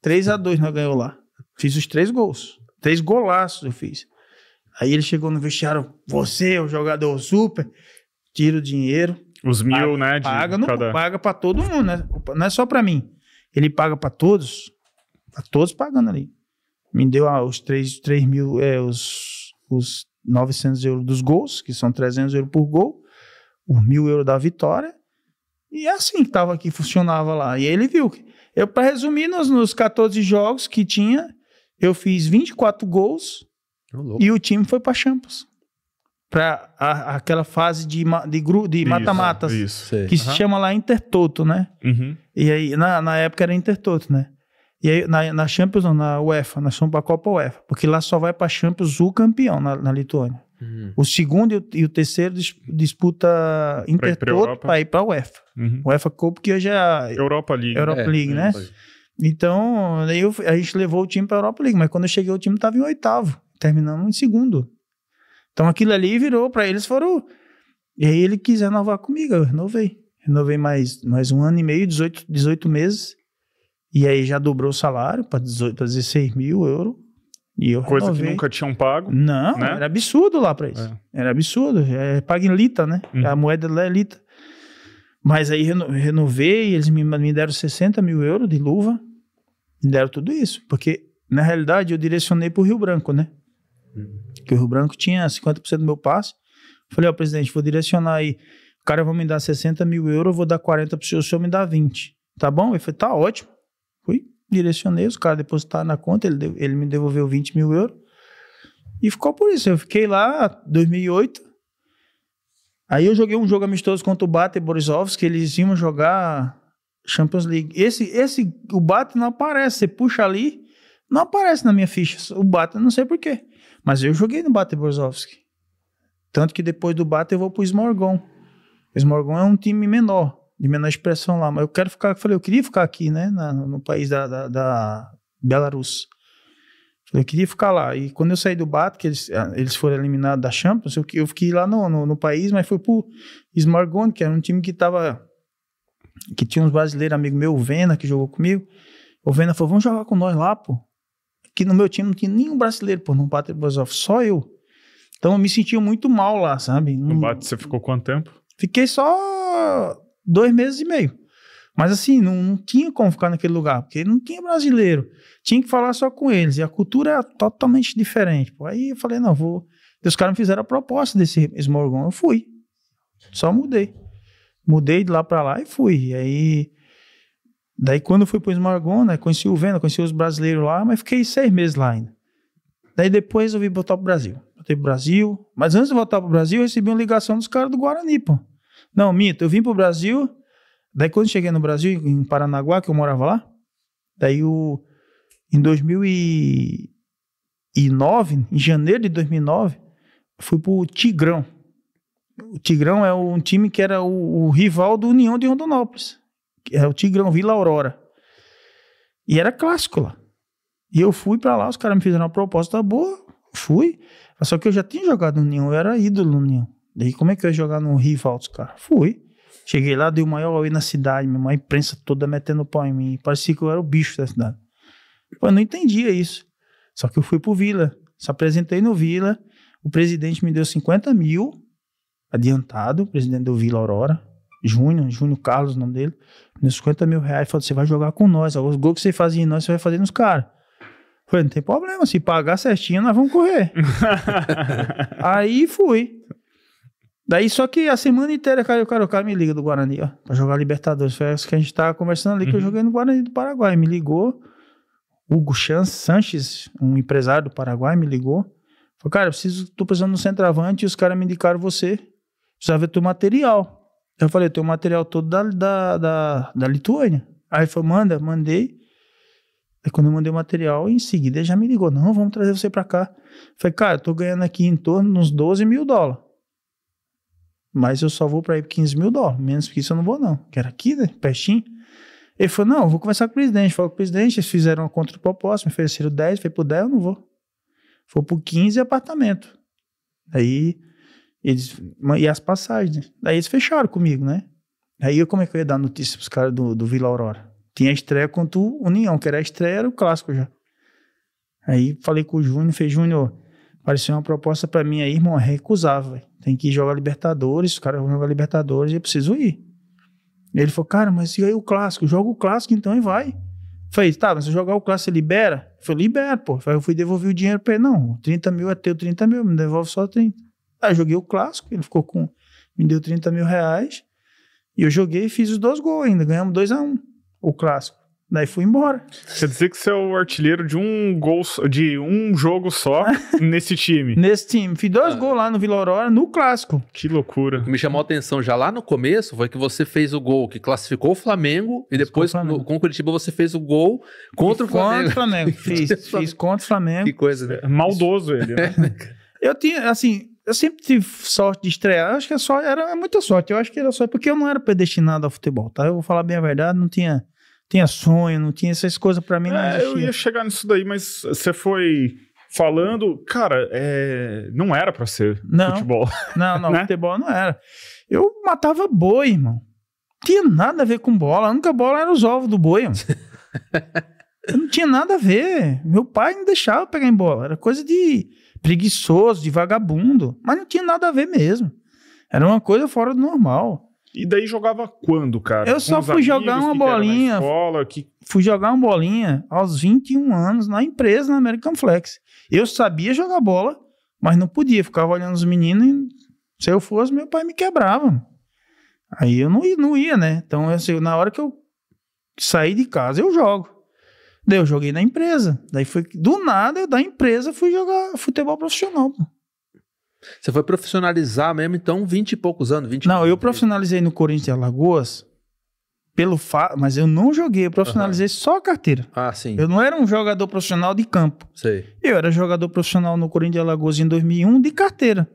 3-2 nós ganhamos lá. Fiz os 3 gols. 3 golaços eu fiz. Aí ele chegou no vestiário, você é o jogador super, tira o dinheiro. Os 1.000, né? Paga pra todo mundo, né? Não é só pra mim. Ele paga pra todos. Tá todos pagando ali. Me deu os 3 mil, os 900 euros dos gols, que são 300 euros por gol, os 1.000 euros da vitória. E é assim que tava aqui, funcionava lá. E ele viu. Pra resumir, nos 14 jogos que tinha, eu fiz 24 gols e o time foi pra Champions. Pra aquela fase de mata-matas, que se chama lá Intertoto, né? E aí, na época era Intertoto, né? E aí, na Champions, não, na UEFA, nós fomos pra Copa UEFA, porque lá só vai pra Champions o campeão na Lituânia. O segundo e o terceiro disputa Intertoto pra ir pra UEFA. UEFA Cup, que hoje é a Europa League. League, né? Então, a gente levou o time pra Europa League, mas quando eu cheguei o time tava em 8º, terminamos em 2º. Então aquilo ali virou pra eles, foram... E aí ele quis renovar comigo, eu renovei. Renovei mais 1 ano e meio, 18 meses. E aí já dobrou o salário pra 16 mil euros. E eu Coisa renovei. que nunca tinham pago. Não, né? Era absurdo lá pra isso. Era absurdo. Paga em lita, né? A moeda lá é lita. Mas aí renovei, eles me deram 60 mil euros de luva. Me deram tudo isso. Porque, na realidade, eu direcionei pro Rio Branco, né? Que o Rio Branco tinha 50% do meu passe. Falei, presidente, vou direcionar aí. O cara vai me dar 60 mil euros, eu vou dar 40 pro senhor, o senhor me dá 20. Tá bom? Ele falou, tá ótimo. Fui, direcionei, os caras depositaram na conta, ele me devolveu 20 mil euros. E ficou por isso. Eu fiquei lá, 2008. Aí eu joguei um jogo amistoso contra o Bate Borisovski, que eles iam jogar Champions League. O Bate não aparece. Você puxa ali, não aparece na minha ficha. O Bate, não sei porquê. Mas eu joguei no Bate Borisovski. Tanto que depois do Bate eu vou pro Smorgon. O Smorgon é um time menor, de menor expressão lá. Mas eu quero ficar, eu queria ficar aqui, né? No país da Belarus. Eu queria ficar lá. E quando eu saí do Bate, que eles foram eliminados da Champions, eu fiquei lá no país, mas fui pro Smorgon, que era um time que tinha uns brasileiros, amigo meu, o Vena, que jogou comigo. O Vena falou, vamos jogar com nós lá, pô. Que no meu time não tinha nenhum brasileiro, pô, no Bate Borisovski, só eu. Então eu me sentia muito mal lá, sabe? No Bate você ficou quanto tempo? Fiquei só 2 meses e meio. Mas assim, não tinha como ficar naquele lugar, porque não tinha brasileiro. Tinha que falar só com eles. E a cultura é totalmente diferente. Pô. Aí eu falei, não, vou... E os caras me fizeram a proposta desse Smorgon. Eu fui. Só mudei. Mudei de lá pra lá e fui. E aí... Daí quando eu fui pro Smorgon, né, conheci o Vena, conheci os brasileiros lá, mas fiquei 6 meses lá ainda. Daí depois eu vim voltar pro Brasil. Voltei pro Brasil. Mas antes de voltar pro Brasil, eu recebi uma ligação dos caras do Guarani, pô. Não, minto, eu vim pro Brasil... Daí quando eu cheguei no Brasil, em Paranaguá, que eu morava lá, daí em 2009, em janeiro de 2009, fui pro Tigrão. O Tigrão é um time que era o rival do União de Rondonópolis. É o Tigrão, Vila Aurora. E era clássico lá. E eu fui pra lá, os caras me fizeram uma proposta boa, fui. Só que eu já tinha jogado no União, eu era ídolo no União. Daí como é que eu ia jogar no rival dos caras? Fui. Cheguei lá, dei o maior auê na cidade, a imprensa toda metendo pau em mim. Parecia que eu era o bicho da cidade. Eu não entendia isso. Só que eu fui pro Vila, se apresentei no Vila, o presidente me deu 50 mil, adiantado, o presidente do Vila Aurora, Júnior Carlos, o nome dele, me deu 50 mil reais, falou, você vai jogar com nós, os gols que você fazia em nós, você vai fazer nos caras. Falei, não tem problema, se pagar certinho, nós vamos correr. Aí fui. Daí, só que a semana inteira, o cara me liga do Guarani, ó, pra jogar Libertadores. Foi isso que a gente tava conversando ali, que eu joguei no Guarani do Paraguai. Me ligou, Hugo Sanches, um empresário do Paraguai, me ligou. Falou, cara, tô precisando de um centroavante e os caras me indicaram você. Precisava ver teu material. Eu falei, eu tenho o material todo da Lituânia. Aí ele falou, mandei. Aí quando eu mandei o material, em seguida ele já me ligou, não, vamos trazer você pra cá. Falei, cara, eu tô ganhando aqui em torno de uns $12 mil. Mas eu só vou pra ir por $15 mil. Menos que isso eu não vou, não. Que era aqui, né? Pertinho. Ele falou, não, eu vou conversar com o presidente. Falou com o presidente, eles fizeram uma contraproposta, me ofereceram 10. Falei, por 10 eu não vou. Foi por 15 apartamento. Aí, e as passagens, né? Daí eles fecharam comigo, né? Aí como é que eu ia dar notícia pros caras do Vila Aurora? Tinha a estreia contra o União, que era a estreia, era o clássico já. Aí falei com o Júnior, falei, Júnior, apareceu uma proposta pra mim aí, irmão, recusava, véio. Tem que ir jogar Libertadores, os caras vão jogar Libertadores e eu preciso ir. E ele falou, cara, mas e aí o clássico? Joga o clássico então e vai. Falei, tá, mas se eu jogar o clássico, você libera? Ele falou, libera, pô. Aí eu fui devolver o dinheiro pra ele, não, 30 mil é teu, 30 mil, me devolve só 30. Aí eu joguei o clássico, ele ficou me deu 30 mil reais, e eu joguei e fiz os 2 gols ainda, ganhamos 2-1, o clássico. Daí fui embora. Quer dizer que você é o artilheiro de um jogo só nesse time. Nesse time. Fiz 2 gols lá no Vila Aurora, no clássico. Que loucura. O que me chamou a atenção já lá no começo foi que você fez o gol que classificou o Flamengo e depois com o Curitiba você fez o gol contra o Flamengo. Contra o Flamengo. Fiz contra o Flamengo. Que coisa, né? É maldoso ele, né? Eu tinha, assim, eu sempre tive sorte de estrear. Eu acho que era muita sorte. Eu acho que era sorte, porque eu não era predestinado ao futebol, tá? Eu vou falar bem a verdade, não tinha sonho, não tinha essas coisas pra mim. Não existia. Eu ia chegar nisso daí, mas você foi falando, cara, não era pra ser futebol. Não, né? Futebol não era. Eu matava boi, irmão. Não tinha nada a ver com bola. A única bola era os ovos do boi, irmão. Eu não tinha nada a ver. Meu pai não deixava pegar em bola. Era coisa de preguiçoso, de vagabundo. Mas não tinha nada a ver mesmo. Era uma coisa fora do normal. E daí jogava quando, cara? Eu só fui jogar uma bolinha. Fui jogar uma bolinha aos 21 anos na empresa, na American Flex. Eu sabia jogar bola, mas não podia. Ficava olhando os meninos e se eu fosse, meu pai me quebrava. Aí eu não ia, né? Então, assim, na hora que eu saí de casa, eu jogo. Daí eu joguei na empresa. Daí foi do nada, da empresa, fui jogar futebol profissional, pô. Você foi profissionalizar mesmo, então, 20 e poucos anos? Não, eu profissionalizei no Corinthians de Alagoas, mas eu não joguei, eu profissionalizei só a carteira. Ah, sim. Eu não era um jogador profissional de campo. Sei. Eu era jogador profissional no Corinthians de Alagoas em 2001 de carteira.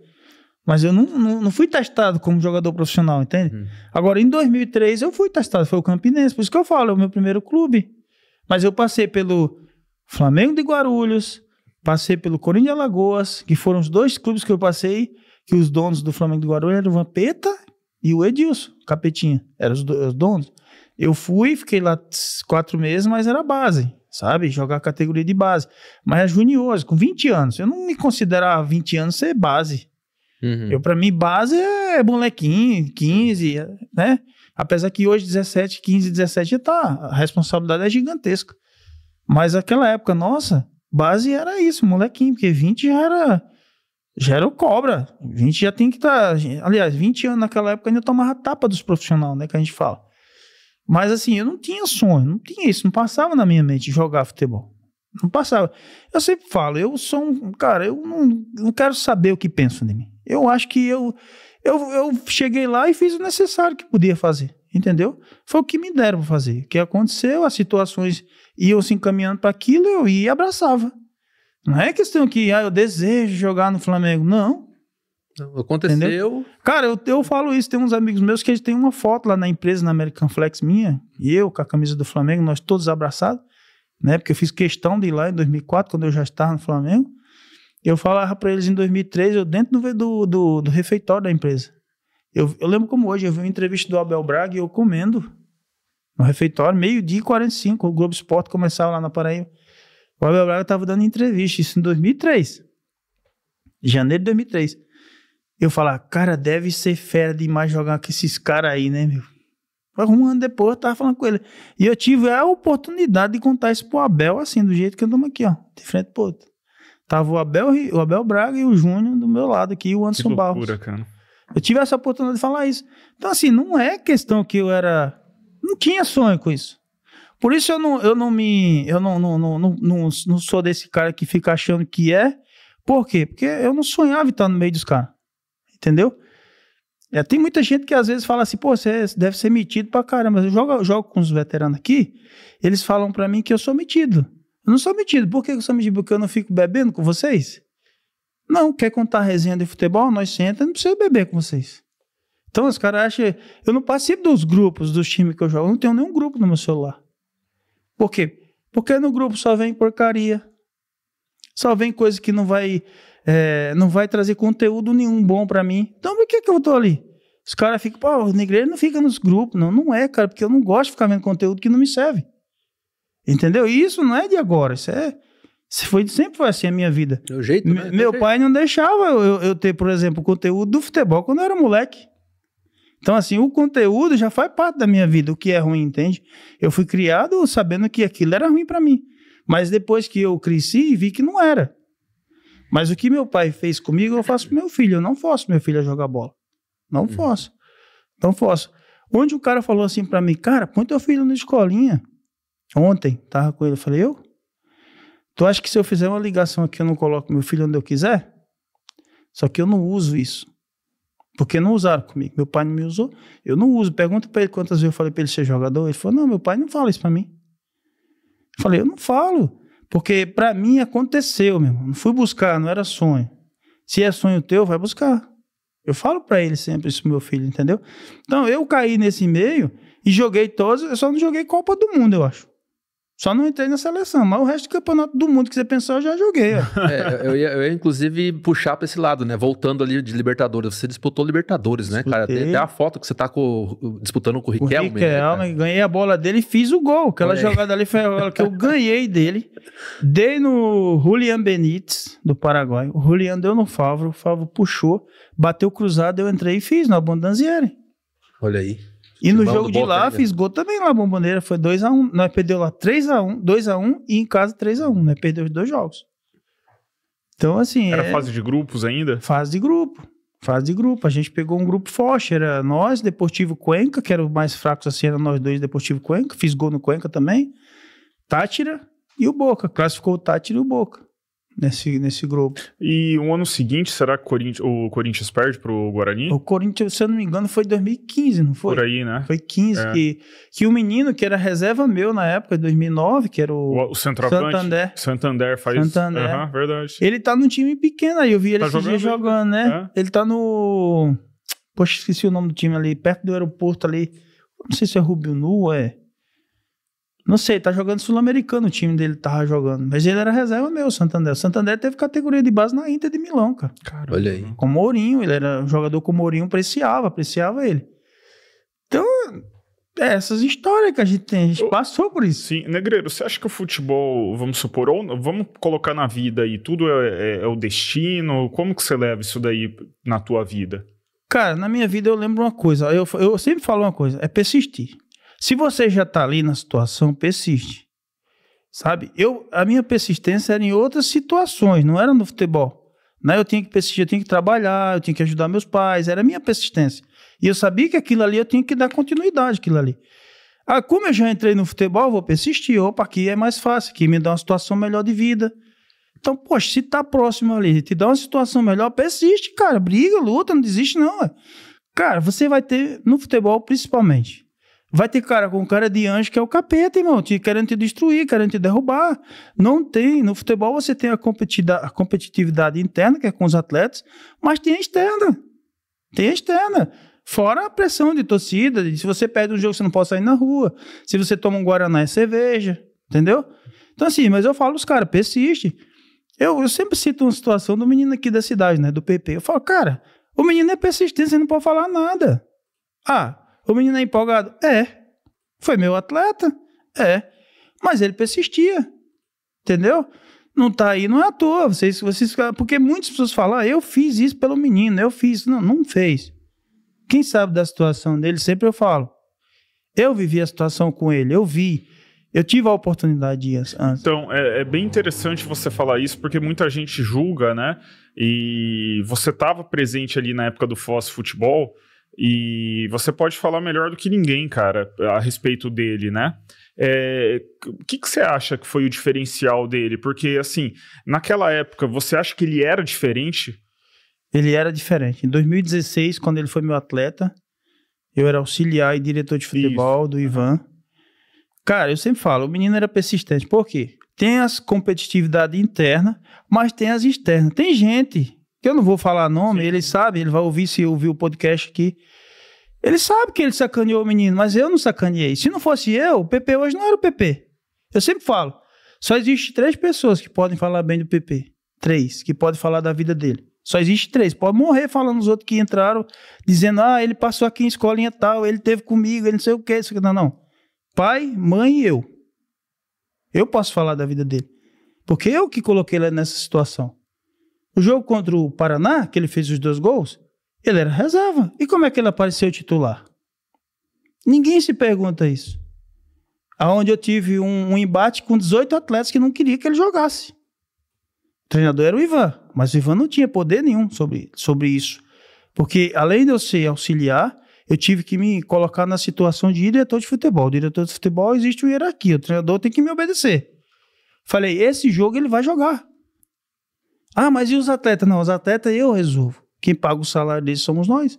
Mas eu não fui testado como jogador profissional, entende? Agora, em 2003, eu fui testado, foi o Campinense, por isso que eu falo, é o meu primeiro clube. Mas eu passei pelo Flamengo de Guarulhos, passei pelo Corinthians de Alagoas, que foram os 2 clubes que eu passei, que os donos do Flamengo de Guarulhos eram o Vampeta e o Edilson, Capetinha. Eram os donos. Eu fiquei lá 4 meses, mas era base, sabe? Jogar categoria de base. Mas é juniores, com 20 anos. Eu não me considerava 20 anos ser base. Pra mim, base é molequinho, 15, né? Apesar que hoje, 17, 15, 17 já tá. A responsabilidade é gigantesca. Mas naquela época, nossa, base era isso, molequinho, porque 20 já era o cobra. 20 já tem que estar. Aliás, 20 anos naquela época ainda tomava tapa dos profissionais, né? Que a gente fala. Mas assim, eu não tinha sonho, não tinha isso, não passava na minha mente jogar futebol. Não passava. Eu sempre falo, eu sou um. Cara, eu não quero saber o que pensam de mim. Eu acho que eu cheguei lá e fiz o necessário que podia fazer, entendeu? Foi o que me deram para fazer. O que aconteceu, as situações iam se encaminhando para aquilo, eu ia e abraçava. Não é questão que eu desejo jogar no Flamengo, não. Aconteceu. Entendeu? Cara, eu falo isso, tem uns amigos meus que eles têm uma foto lá na empresa, na American Flex minha, e eu com a camisa do Flamengo, nós todos abraçados, né? Porque eu fiz questão de ir lá em 2004, quando eu já estava no Flamengo. Eu falava para eles em 2003, eu dentro do refeitório da empresa. Eu lembro como hoje, eu vi uma entrevista do Abel Braga e eu comendo no refeitório, 12h45, o Globo Esporte começava lá na Paraíba. O Abel Braga estava dando entrevista, isso em 2003. Janeiro de 2003. Eu falava, cara, deve ser fera demais jogar com esses caras aí, né, meu? Um ano depois eu tava falando com ele. E eu tive a oportunidade de contar isso pro Abel, assim, do jeito que eu estamos aqui, ó, de frente pro outro. Tava o Abel Braga e o Júnior do meu lado aqui, o Anderson Barros. Que loucura, cara. Eu tive essa oportunidade de falar isso. Então, assim, não é questão que eu era... Não tinha sonho com isso. Por isso eu não sou desse cara que fica achando que é. Por quê? Porque eu não sonhava estar no meio dos caras. Entendeu? Tem muita gente que às vezes fala assim, pô, você deve ser metido pra caramba. Eu jogo com os veteranos aqui, eles falam pra mim que eu sou metido. Eu não sou metido. Por que eu sou metido? Porque eu não fico bebendo com vocês? Não, quer contar resenha de futebol? Nós senta, não precisa beber com vocês. Então os caras acham... Eu não participo dos grupos, dos times que eu jogo. Eu não tenho nenhum grupo no meu celular. Por quê? Porque no grupo só vem porcaria. Só vem coisa que não vai trazer conteúdo nenhum bom pra mim. Então por que eu tô ali? Os caras ficam, pô, o negreiro não fica nos grupos. Não, não é, cara, porque eu não gosto de ficar vendo conteúdo que não me serve. Entendeu? E isso não é de agora, sempre foi assim a minha vida. Meu jeito, né? Meu pai não deixava eu ter, por exemplo, o conteúdo do futebol quando eu era moleque. Então, assim, o conteúdo já faz parte da minha vida, o que é ruim, entende? Eu fui criado sabendo que aquilo era ruim pra mim. Mas depois que eu cresci, vi que não era. Mas o que meu pai fez comigo, eu faço com meu filho. Eu não forço meu filho a jogar bola. Não forço. Não forço. Onde o cara falou assim pra mim, cara, põe teu filho na escolinha. Ontem, tava com ele, eu falei, tu acha que se eu fizer uma ligação aqui, eu não coloco meu filho onde eu quiser? Só que eu não uso isso. Porque não usaram comigo. Meu pai não me usou, eu não uso. Pergunta pra ele quantas vezes eu falei pra ele ser jogador. Ele falou, não, meu pai não fala isso pra mim. Eu falei, eu não falo. Porque pra mim aconteceu, meu irmão. Não fui buscar, não era sonho. Se é sonho teu, vai buscar. Eu falo pra ele sempre isso, meu filho, entendeu? Então, eu caí nesse meio e joguei todos. Eu só não joguei Copa do Mundo, eu acho. Só não entrei na seleção, mas o resto do campeonato do mundo que você pensou, eu já joguei. Eu ia, inclusive, puxar pra esse lado, né? Voltando ali de Libertadores. Você disputou Libertadores, né, cara? Tem a foto que você tá disputando com o Riquelme. O Riquelme, ganhei a bola dele e fiz o gol. Aquela jogada ali foi a que eu ganhei dele. Dei no Julián Benítez, do Paraguai. O Julián deu no Favro, o Favro puxou, bateu cruzado, eu entrei e fiz na Bombandieri. Olha aí. E no jogo de lá, fiz gol também lá, Bomboneira, foi 2-1, nós perdeu lá 3-1, 2-1 e em casa 3-1, né, perdeu os 2 jogos. Então, assim... Era fase de grupos ainda? Fase de grupo, a gente pegou um grupo forte, era nós, Deportivo Cuenca, que era o mais fraco assim, era nós dois, Deportivo Cuenca, fiz gol no Cuenca também, Táchira e o Boca, classificou o Táchira e o Boca. Nesse grupo. E o ano seguinte, será que o Corinthians perde pro Guarani? O Corinthians, se eu não me engano, foi 2015, não foi? Por aí, né? Foi 15, que o menino que era reserva meu na época, de 2009, que era o centroavante. Santander faz... Santander. Verdade. Ele tá num time pequeno aí, eu vi ele esse dia jogando, né? Ele tá no... Poxa, esqueci o nome do time ali, perto do aeroporto ali. Não sei se é Rubio Nu, Não sei, tá jogando Sul-Americano, o time dele tava jogando. Mas ele era reserva meu, o Santander. O Santander teve categoria de base na Inter de Milão, cara. Caramba. Olha aí. Com o Mourinho, ele era um jogador com o Mourinho, apreciava ele. Então, essas histórias que a gente tem, a gente passou por isso. Sim, Negreiro, você acha que o futebol, vamos supor, ou vamos colocar na vida aí, tudo é o destino? Como que você leva isso daí na tua vida? Cara, na minha vida eu lembro uma coisa, eu sempre falo uma coisa, é persistir. Se você já tá ali na situação, persiste. Sabe? A minha persistência era em outras situações, não era no futebol. Né? Eu tinha que persistir, eu tinha que trabalhar, eu tinha que ajudar meus pais, era a minha persistência. E eu sabia que aquilo ali eu tinha que dar continuidade àquilo ali. Como eu já entrei no futebol, eu vou persistir. Opa, aqui é mais fácil, aqui me dá uma situação melhor de vida. Então, poxa, se tá próximo ali, te dá uma situação melhor, persiste, cara. Briga, luta, não desiste não. Cara, você vai ter, no futebol principalmente, vai ter cara com cara de anjo que é o capeta, irmão, querendo te destruir, querendo te derrubar. Não tem. No futebol você tem a competitividade interna, que é com os atletas, mas tem a externa. Fora a pressão de torcida, se você perde um jogo, você não pode sair na rua. Se você toma um Guaraná, é cerveja. Entendeu? Então assim, mas eu falo os caras, persiste. Eu sempre cito uma situação do menino aqui da cidade, né, do PP. Eu falo, cara, o menino é persistente, você não pode falar nada. O menino é empolgado? Foi meu atleta? Mas ele persistia. Entendeu? Não tá aí, não é à toa. Vocês, porque muitas pessoas falam, eu fiz isso pelo menino, eu fiz. Não fez. Quem sabe da situação dele, sempre eu falo. Eu vivi a situação com ele, eu vi. Eu tive a oportunidade de ir antes. Então, é bem interessante você falar isso, porque muita gente julga, né? E você estava presente ali na época do Foz Futebol, e você pode falar melhor do que ninguém, cara, a respeito dele, né? O que você acha que foi o diferencial dele? Porque, assim, naquela época, você acha que ele era diferente? Ele era diferente. Em 2016, quando ele foi meu atleta, eu era auxiliar e diretor de futebol do Ivan. Cara, eu sempre falo, o menino era persistente. Por quê? tem as competitividades internas, mas tem as externas. Tem gente, que eu não vou falar nome, ele sabe, ele vai ouvir, se ouvir o podcast aqui, ele sabe que ele sacaneou o menino, mas eu não sacaneei. Se não fosse eu, o PP hoje não era o PP. Eu sempre falo, só existe 3 pessoas que podem falar bem do PP. 3, que podem falar da vida dele. Só existe 3. Pode morrer falando os outros que entraram, dizendo, ele passou aqui em escolinha tal, ele teve comigo, ele não sei o que, isso aqui. Não. Pai, mãe e eu. Eu posso falar da vida dele. Porque eu que coloquei ele nessa situação. O jogo contra o Paraná, que ele fez os 2 gols, ele era reserva. E como é que ele apareceu titular? Ninguém se pergunta isso. Aonde eu tive um embate com 18 atletas que não queria que ele jogasse. O treinador era o Ivan, mas o Ivan não tinha poder nenhum sobre isso. Porque além de eu ser auxiliar, eu tive que me colocar na situação de diretor de futebol. O diretor de futebol existe uma hierarquia, o treinador tem que me obedecer. Falei, esse jogo ele vai jogar. Mas e os atletas? Não, os atletas eu resolvo. Quem paga o salário deles somos nós.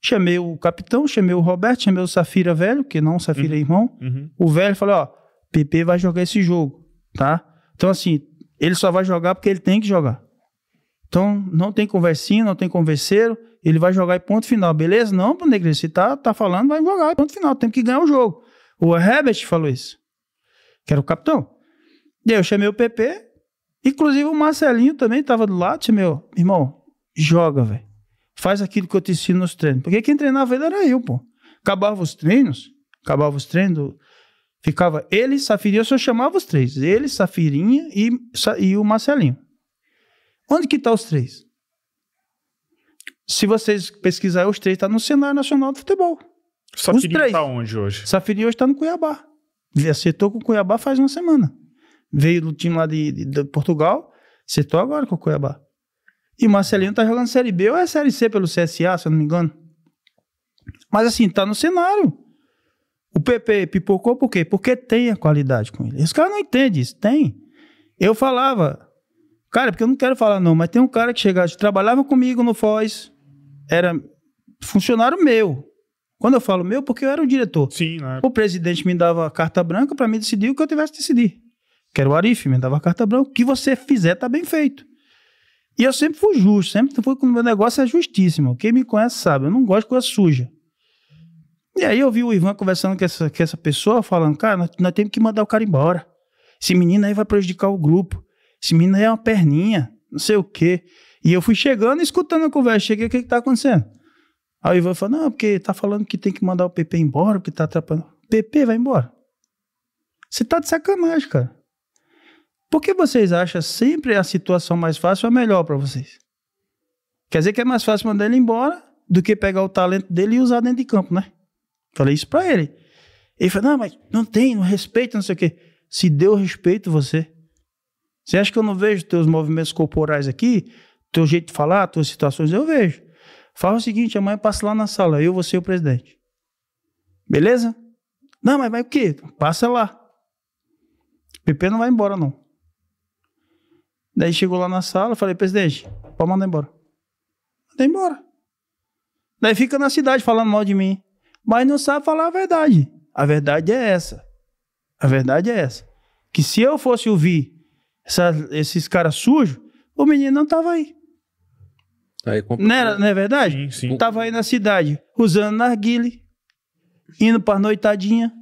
Chamei o capitão, chamei o Roberto, chamei o Safira velho, que não, o Safira é irmão. O velho falou, PP vai jogar esse jogo, tá? Então assim, ele só vai jogar porque ele tem que jogar. Então não tem conversinha, não tem converseiro, ele vai jogar e ponto final, beleza? Não, Negreiro, se tá falando, vai jogar e ponto final, tem que ganhar o jogo. O Herbert falou isso, que era o capitão. E aí eu chamei o PP, inclusive o Marcelinho também tava do lado, chamei, irmão, joga, velho. Faz aquilo que eu te ensino nos treinos. Porque quem treinava ele era eu, pô. Acabava os treinos, ficava ele, Safirinha, eu só chamava os 3. Ele, Safirinha e o Marcelinho. Onde que tá os 3? Se vocês pesquisarem, os 3 tá no cenário nacional do futebol. Safirinha tá onde hoje? Safirinha hoje tá no Cuiabá. Ele acertou com o Cuiabá faz uma semana. Veio do time lá de Portugal, acertou agora com o Cuiabá. E o Marcelinho tá jogando Série B ou é Série C pelo CSA, se eu não me engano. Mas assim, tá no cenário. O PP pipocou por quê? Porque tem a qualidade com ele. Esse cara não entende isso. Tem. Eu falava, cara, porque eu não quero falar não, mas tem um cara que chegava, trabalhava comigo no Foz, era funcionário meu. Quando eu falo meu, porque eu era o diretor. Sim, né? O presidente me dava carta branca para mim decidir o que eu tivesse que decidir. Que era o Arif, me dava carta branca. O que você fizer tá bem feito. E eu sempre fui justo, sempre fui com o meu negócio é justíssimo. Quem me conhece sabe, eu não gosto de coisa suja. E aí eu vi o Ivan conversando com essa pessoa, falando, cara, nós temos que mandar o cara embora. Esse menino aí vai prejudicar o grupo. Esse menino aí é uma perninha, não sei o quê. E eu fui chegando e escutando a conversa. Cheguei, o que tá acontecendo? Aí o Ivan falou, não, porque tá falando que tem que mandar o PP embora, porque tá atrapalhando. PP, vai embora. Você tá de sacanagem, cara. Por que vocês acham sempre a situação mais fácil ou a melhor para vocês? Quer dizer que é mais fácil mandar ele embora do que pegar o talento dele e usar dentro de campo, né? Falei isso para ele. Ele falou, não, mas não respeito, não sei o quê. Se deu respeito você. Você acha que eu não vejo teus movimentos corporais aqui? Teu jeito de falar, tuas situações, eu vejo. Fala o seguinte, amanhã passa lá na sala, eu vou ser o presidente. Beleza? Não, mas vai o quê? Passa lá. O PP não vai embora, não. Daí chegou lá na sala, falei, presidente, pode mandar embora. Mandei embora. Daí fica na cidade falando mal de mim. Mas não sabe falar a verdade. A verdade é essa. A verdade é essa. Que se eu fosse ouvir esses caras sujos, o menino não tava aí. Aí não é verdade? Sim, sim. Tava aí na cidade, usando narguile, indo pra noitadinha.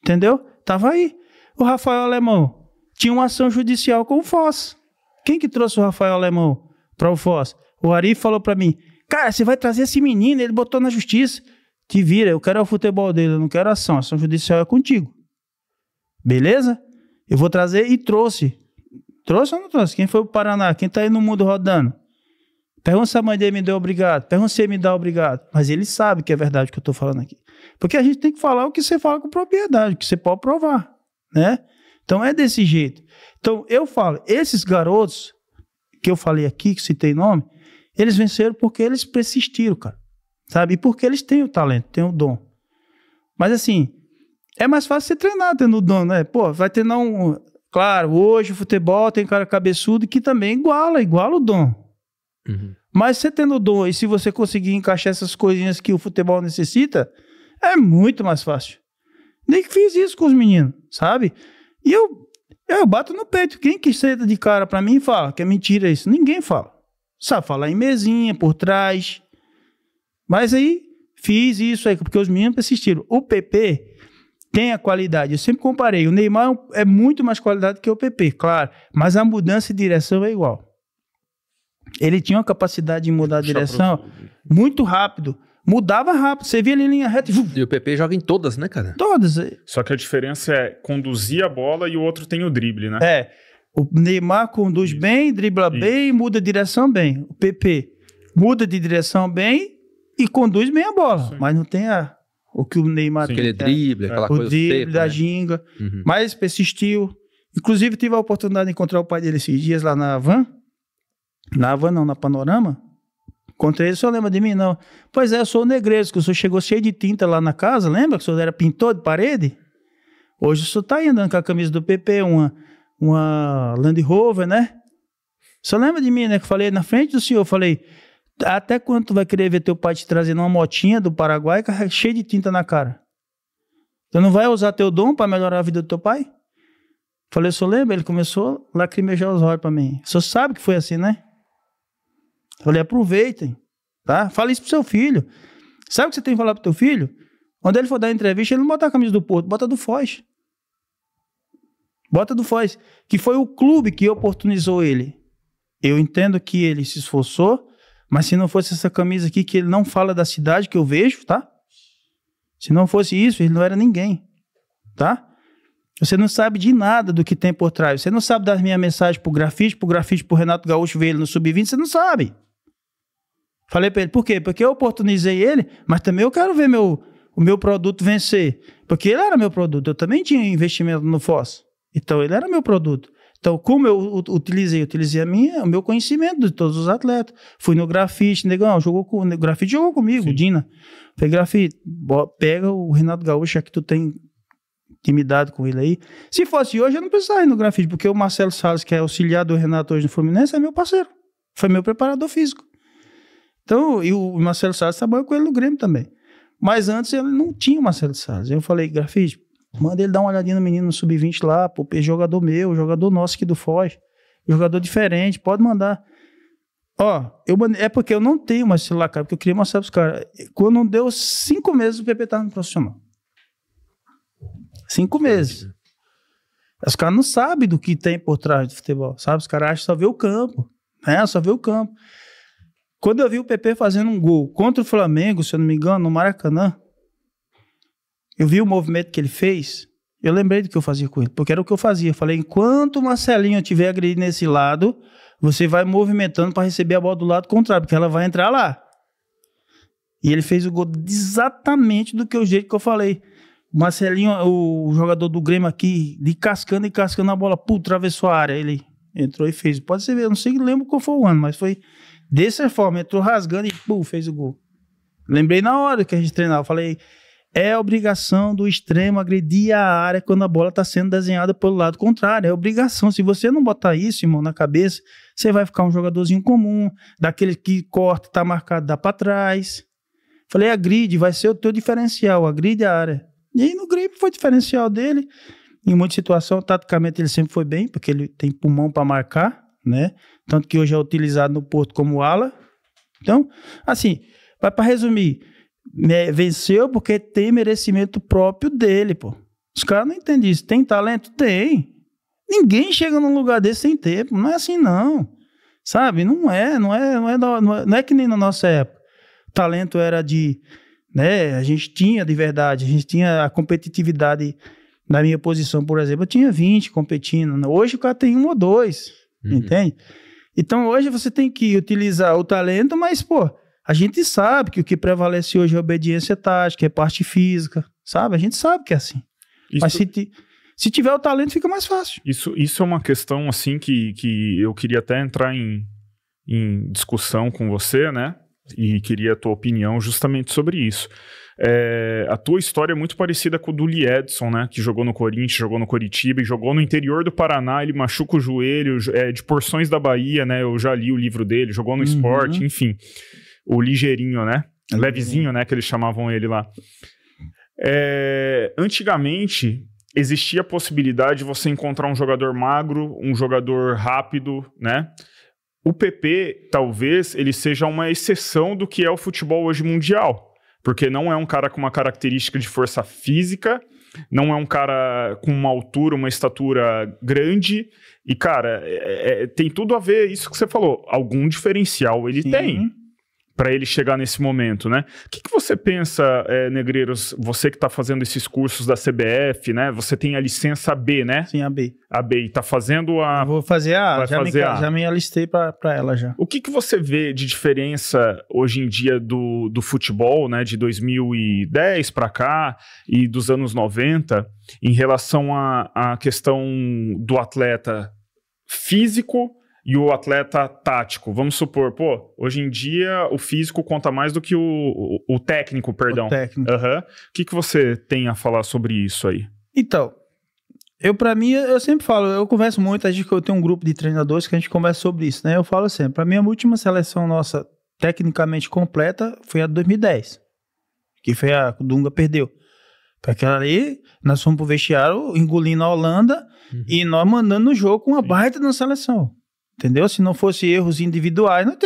Entendeu? Tava aí. O Rafael Alemão tinha uma ação judicial com o Foz. Quem que trouxe o Rafael Alemão para o Foz? O Ari falou para mim, cara, você vai trazer esse menino, ele botou na justiça. Te vira, eu quero o futebol dele, eu não quero ação. A ação judicial é contigo. Beleza? Eu vou trazer e trouxe. Trouxe ou não trouxe? Quem foi pro Paraná? Quem tá aí no mundo rodando? Pergunta se a mãe dele me deu obrigado. Pergunta se ele me dá obrigado. Mas ele sabe que é verdade o que eu tô falando aqui. Porque a gente tem que falar o que você fala com propriedade, o que você pode provar, né? Então é desse jeito. Então eu falo, esses garotos que eu falei aqui, que citei nome, eles venceram porque eles persistiram, cara. Sabe? E porque eles têm o talento, têm o dom. Mas assim, é mais fácil você treinar tendo o dom, né? Pô, vai treinar um... Claro, hoje o futebol tem cara cabeçudo que também iguala o dom. Uhum. Mas você tendo o dom e se você conseguir encaixar essas coisinhas que o futebol necessita, é muito mais fácil. Nem que fiz isso com os meninos, sabe? E Eu bato no peito. Quem que senta de cara pra mim e fala que é mentira isso? Ninguém fala. Sabe falar em mesinha, por trás. Mas aí, fiz isso aí, porque os meninos persistiram. O PP tem a qualidade. Eu sempre comparei. O Neymar é muito mais qualidade que o PP, claro. Mas a mudança de direção é igual. Ele tinha uma capacidade de mudar a direção muito rápido. Mudava rápido. Você via ele em linha reta e o PP joga em todas, né, cara? Todas. Só que a diferença é conduzir a bola e o outro tem o drible, né? O Neymar conduz bem, dribla bem, muda a direção bem. O PP muda de direção bem e conduz bem a bola. Sim. Mas não tem o que o Neymar tem. Aquele drible, aquela coisa o drible seca, da né? ginga. Mas persistiu. Inclusive, tive a oportunidade de encontrar o pai dele esses dias lá na Havan. Na Havan não, na Panorama. Encontrei ele, o senhor lembra de mim? Não. Pois é, eu sou o Negresco, o senhor chegou cheio de tinta lá na casa, lembra que o senhor era pintor de parede? Hoje o senhor tá aí andando com a camisa do PP, uma Land Rover, né? O senhor lembra de mim, né? Que eu falei na frente do senhor, falei, até quando tu vai querer ver teu pai te trazendo uma motinha do Paraguai cheia de tinta na cara? Tu não vai usar teu dom para melhorar a vida do teu pai? Falei, o senhor lembra? Ele começou a lacrimejar os olhos para mim. O senhor sabe que foi assim, né? Falei, aproveitem, tá? Fala isso pro seu filho. Sabe o que você tem que falar pro teu filho? Quando ele for dar entrevista, ele não bota a camisa do Porto, bota do Foz. Bota do Foz, que foi o clube que oportunizou ele. Eu entendo que ele se esforçou, mas se não fosse essa camisa aqui, que ele não fala da cidade que eu vejo, tá? Se não fosse isso, ele não era ninguém, tá? Você não sabe de nada do que tem por trás. Você não sabe dar minha mensagem pro grafite pro Renato Gaúcho ver ele no Sub-20, você não sabe. Falei pra ele, por quê? Porque eu oportunizei ele, mas também eu quero ver o meu produto vencer. Porque ele era meu produto, eu também tinha investimento no Foz. Então ele era meu produto. Então como eu utilizei o meu conhecimento de todos os atletas. Fui no grafite, negão, o grafite jogou comigo, sim. O Dina. Falei, grafite, pega o Renato Gaúcho, já que tu tem intimidade com ele aí. Se fosse hoje, eu não precisava ir no grafite, porque o Marcelo Salles, que é auxiliar do Renato hoje no Fluminense, é meu parceiro. Foi meu preparador físico. Então, e o Marcelo Salles trabalhou com ele no Grêmio também. Mas antes ele não tinha o Marcelo Salles. Eu falei, grafite, manda ele dar uma olhadinha no menino no Sub-20 lá, pô, jogador meu, jogador nosso aqui do Foz, jogador diferente, pode mandar. Ó, é porque eu não tenho mais celular, cara, porque eu queria mostrar pros caras. Quando não deu 5 meses, o PP tava no profissional. 5 meses. Os caras não sabem do que tem por trás do futebol, sabe? Os caras acham que só vê o campo, né? Só vê o campo. Quando eu vi o PP fazendo um gol contra o Flamengo, se eu não me engano, no Maracanã, eu vi o movimento que ele fez, eu lembrei do que eu fazia com ele, porque era o que eu fazia. Eu falei, enquanto o Marcelinho estiver agredindo nesse lado, você vai movimentando para receber a bola do lado contrário, porque ela vai entrar lá. E ele fez o gol exatamente do que o jeito que eu falei. O Marcelinho, o jogador do Grêmio aqui, de cascando e cascando a bola, atravessou a área. Ele entrou e fez. Pode ser, eu não sei, lembro qual foi o ano, mas foi dessa forma. Entrou rasgando e fez o gol. Lembrei na hora que a gente treinava. Falei, é obrigação do extremo agredir a área quando a bola está sendo desenhada pelo lado contrário. É obrigação. Se você não botar isso, irmão, na cabeça, você vai ficar um jogadorzinho comum, daquele que corta, tá marcado, dá para trás. Falei, agride, vai ser o teu diferencial, agride a área. E aí no Grêmio foi diferencial dele. Em muita situação, taticamente ele sempre foi bem, porque ele tem pulmão para marcar, né? Tanto que hoje é utilizado no Porto como ala. Então, assim, para resumir, venceu porque tem merecimento próprio dele, pô. Os caras não entendem isso. Tem talento? Tem. Ninguém chega num lugar desse sem tempo. Não é assim, não. Sabe? Não é que nem na nossa época. O talento era de... né? A gente tinha de verdade, a gente tinha a competitividade. Na minha posição, por exemplo, eu tinha 20 competindo. Hoje o cara tem 1 ou 2, entende? Então hoje você tem que utilizar o talento, mas, pô, a gente sabe que o que prevalece hoje é a obediência tática, é parte física, sabe? A gente sabe que é assim. Isso... Mas se tiver o talento, fica mais fácil. Isso é uma questão, assim, que eu queria até entrar em discussão com você, né? E queria a tua opinião justamente sobre isso. A tua história é muito parecida com o do Lee Edson, né? Que jogou no Corinthians, jogou no Coritiba e jogou no interior do Paraná. Ele machuca o joelho, de Porções da Bahia, né? Eu já li o livro dele, jogou no Sport, enfim. O ligeirinho, né? Levezinho, né? Que eles chamavam ele lá. Antigamente, existia a possibilidade de você encontrar um jogador magro, um jogador rápido, né? O PP, talvez, ele seja uma exceção do que é o futebol hoje mundial, porque não é um cara com uma característica de força física, não é um cara com uma altura, uma estatura grande, e, cara, tem tudo a ver isso que você falou, algum diferencial ele tem para ele chegar nesse momento, né? O que você pensa, Negreiros, você que está fazendo esses cursos da CBF, né? Você tem a licença B, né? Sim, a B. A B, e tá fazendo a... Eu vou fazer a A, já me alistei para ela já. O que você vê de diferença hoje em dia do futebol, né? De 2010 para cá e dos anos 90, em relação à questão do atleta físico e o atleta tático? Vamos supor, hoje em dia o físico conta mais do que o técnico, perdão. O técnico. O que você tem a falar sobre isso aí? Então, pra mim, eu sempre falo, eu converso muito, eu tenho um grupo de treinadores que a gente conversa sobre isso, né? Eu falo sempre, pra mim a última seleção nossa, tecnicamente completa, foi a de 2010, que foi a que o Dunga perdeu. Pra aquela ali, nós fomos pro vestiário, engolindo a Holanda, e nós mandando no jogo com uma baita na seleção. Entendeu? Se não fosse erros individuais, nós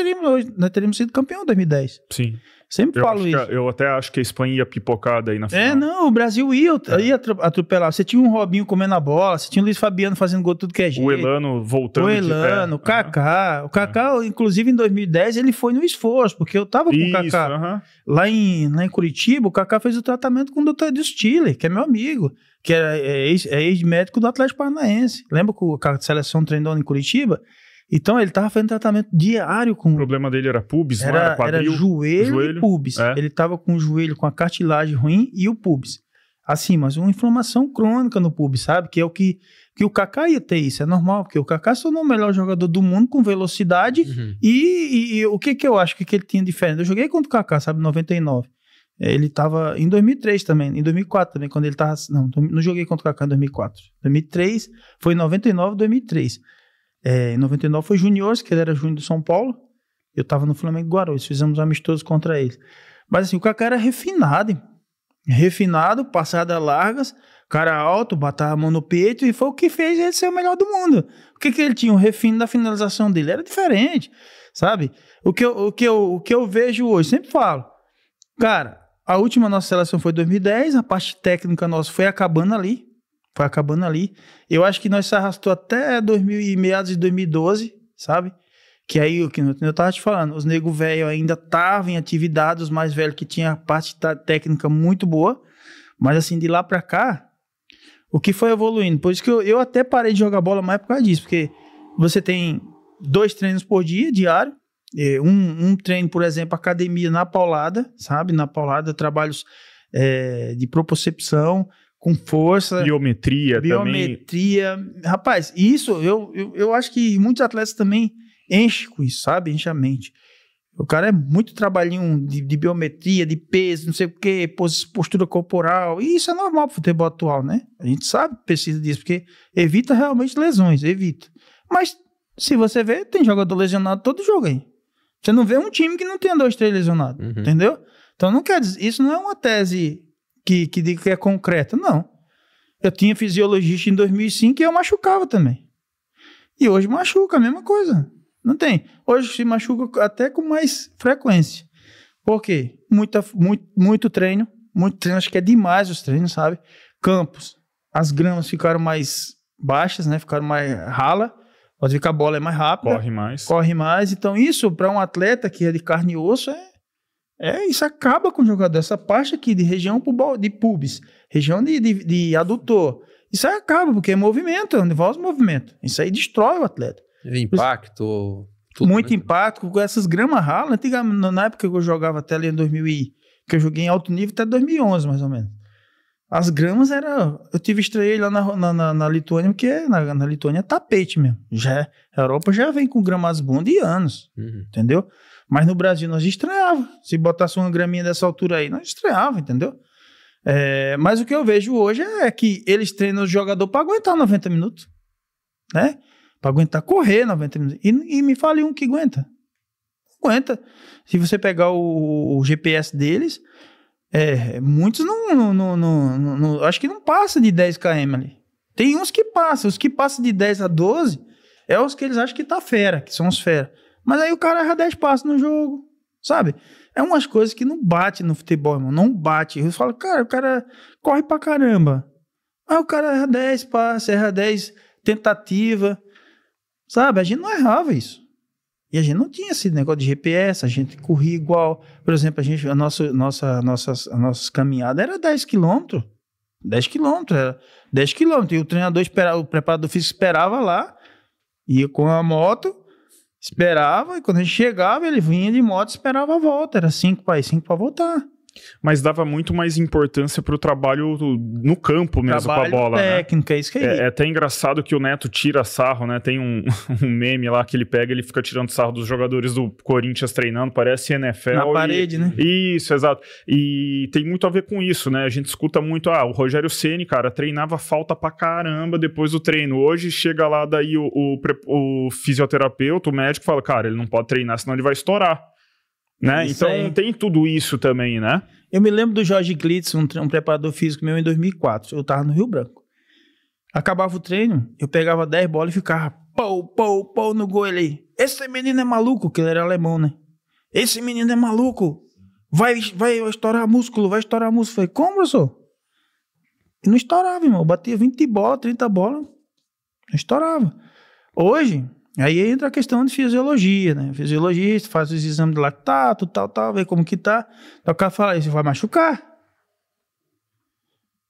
teríamos sido campeão em 2010. Sim. Sempre falo isso. Eu até acho que a Espanha ia pipocada aí na final. Não, o Brasil ia atropelar. Você tinha um Robinho comendo a bola, você tinha o Luiz Fabiano fazendo gol tudo que é jeito. O Elano voltando. O Kaká. O Kaká, inclusive em 2010, ele foi no esforço, porque eu tava com o Kaká. Lá em Curitiba, o Kaká fez o tratamento com o Dr. Stiller, que é meu amigo, que é ex-médico do Atlético Paranaense. Lembra que a seleção treinou em Curitiba? Então, ele tava fazendo tratamento diário com... O problema dele era pubis, não era quadril? Era joelho e pubis. Ele tava com o joelho com a cartilagem ruim e o pubis. Assim, mas uma inflamação crônica no pubis, sabe? Que é o que o Kaká ia ter isso, é normal, porque o Kaká se tornou o melhor jogador do mundo com velocidade e o que eu acho que ele tinha diferente? Eu joguei contra o Kaká, sabe, em 99. Ele tava em 2003 também, em 2004 também, quando ele tava... Não joguei contra o Kaká em 2004. 2003, foi em 99, 2003. Em 99 foi Juniors, que ele era júnior do São Paulo. Eu tava no Flamengo Guarulhos, fizemos amistosos contra ele. Mas assim, o Kaká era refinado, passadas largas, cara alto, batava a mão no peito, e foi o que fez ele ser o melhor do mundo. O que ele tinha? O refino da finalização dele era diferente, sabe? O que eu vejo hoje, sempre falo, cara, a última nossa seleção foi 2010, a parte técnica nossa foi acabando ali. Eu acho que nós se arrastou até meados de 2012, sabe? Que aí, o que eu tava te falando, os nego velho ainda estavam em atividade, os mais velhos que tinham a parte técnica muito boa, mas assim, de lá pra cá, o que foi evoluindo? Por isso que eu até parei de jogar bola mais por causa disso, porque você tem 2 treinos por dia, diário, um treino, por exemplo, academia na paulada, sabe? Na paulada, trabalhos de propriocepção, com força. Biometria também. Rapaz, isso eu acho que muitos atletas também enchem com isso, sabe? Enchem a mente. O cara é muito trabalhinho de biometria, de peso, não sei o quê, postura corporal. E isso é normal pro futebol atual, né? A gente sabe, precisa disso, porque evita realmente lesões, evita. Mas, se você vê, tem jogador lesionado todo jogo aí. Você não vê um time que não tenha 2, 3 lesionados, entendeu? Então, não quer dizer, isso não é uma tese que é concreta, não. Eu tinha fisiologista em 2005 e eu machucava também. E hoje machuca, a mesma coisa. Não tem. Hoje se machuca até com mais frequência. Por quê? Muito treino, acho que é demais os treinos, sabe? Campos, as gramas ficaram mais baixas, né? Ficaram mais rala. Pode ver que a bola é mais rápida. Corre mais. Então isso, para um atleta que é de carne e osso, isso acaba com o jogador. Essa parte aqui de região de pubis, região de adutor, isso aí acaba, porque é movimento, envolve movimento. Isso aí destrói o atleta. Impacto. Tudo, muito impacto com essas gramas ralas. Na época que eu jogava até ali em 2000, que eu joguei em alto nível até 2011, mais ou menos. As gramas eu tive estreia lá na Lituânia, porque na Lituânia é tapete mesmo. A Europa já vem com gramados bons de anos, entendeu? Mas no Brasil nós estreava. Se botasse uma graminha dessa altura aí, nós estreava, entendeu? Mas o que eu vejo hoje é que eles treinam o jogador para aguentar 90 minutos, né? Para aguentar correr 90 minutos. E me fale um que aguenta. Aguenta. Se você pegar o GPS deles, Muitos não acho que não passa de 10 km ali. Tem uns que passam, os que passam de 10 a 12 é os que eles acham que tá fera, que são os fera. Mas aí o cara erra 10 passos no jogo, sabe? É umas coisas que não bate no futebol, irmão, não bate. Eu falo, cara, o cara corre pra caramba. Aí o cara erra 10 passos, erra 10 tentativas, sabe? A gente não errava isso. E a gente não tinha esse negócio de GPS, a gente corria igual. Por exemplo, a nossas caminhadas era 10 quilômetros. 10 quilômetros, era 10 quilômetros. E o treinador esperava, o preparador físico esperava lá, ia com a moto, esperava, e quando a gente chegava, ele vinha de moto e esperava a volta. Era 5 para ir, 5 para voltar. Mas dava muito mais importância pro trabalho no campo mesmo, Trabalho com a bola, técnico, né? é isso que aí. É até engraçado que o Neto tira sarro, né? Tem um meme lá que ele pega, ele fica tirando sarro dos jogadores do Corinthians treinando, parece NFL. Na parede, né? Isso, exato. E tem muito a ver com isso, né? A gente escuta muito, o Rogério Ceni, cara, treinava falta pra caramba depois do treino. Hoje chega lá daí o fisioterapeuta, o médico, fala, cara, ele não pode treinar, senão ele vai estourar. Né? Isso então aí. tem tudo isso também, né? Eu me lembro do Jorge Glitz, um preparador físico meu em 2004. Eu tava no Rio Branco. Acabava o treino, eu pegava 10 bolas e ficava pau no gol ali. Esse menino é maluco, que ele era alemão, né? Esse menino é maluco. Vai estourar músculo, vai estourar músculo. Eu falei, como, professor? E não estourava, irmão. Eu batia 20 bolas, 30 bolas. Não estourava. Hoje, aí entra a questão de fisiologia, né? O fisiologista faz os exames de lactato, tal, vê como que tá. Aí o cara fala, isso vai machucar.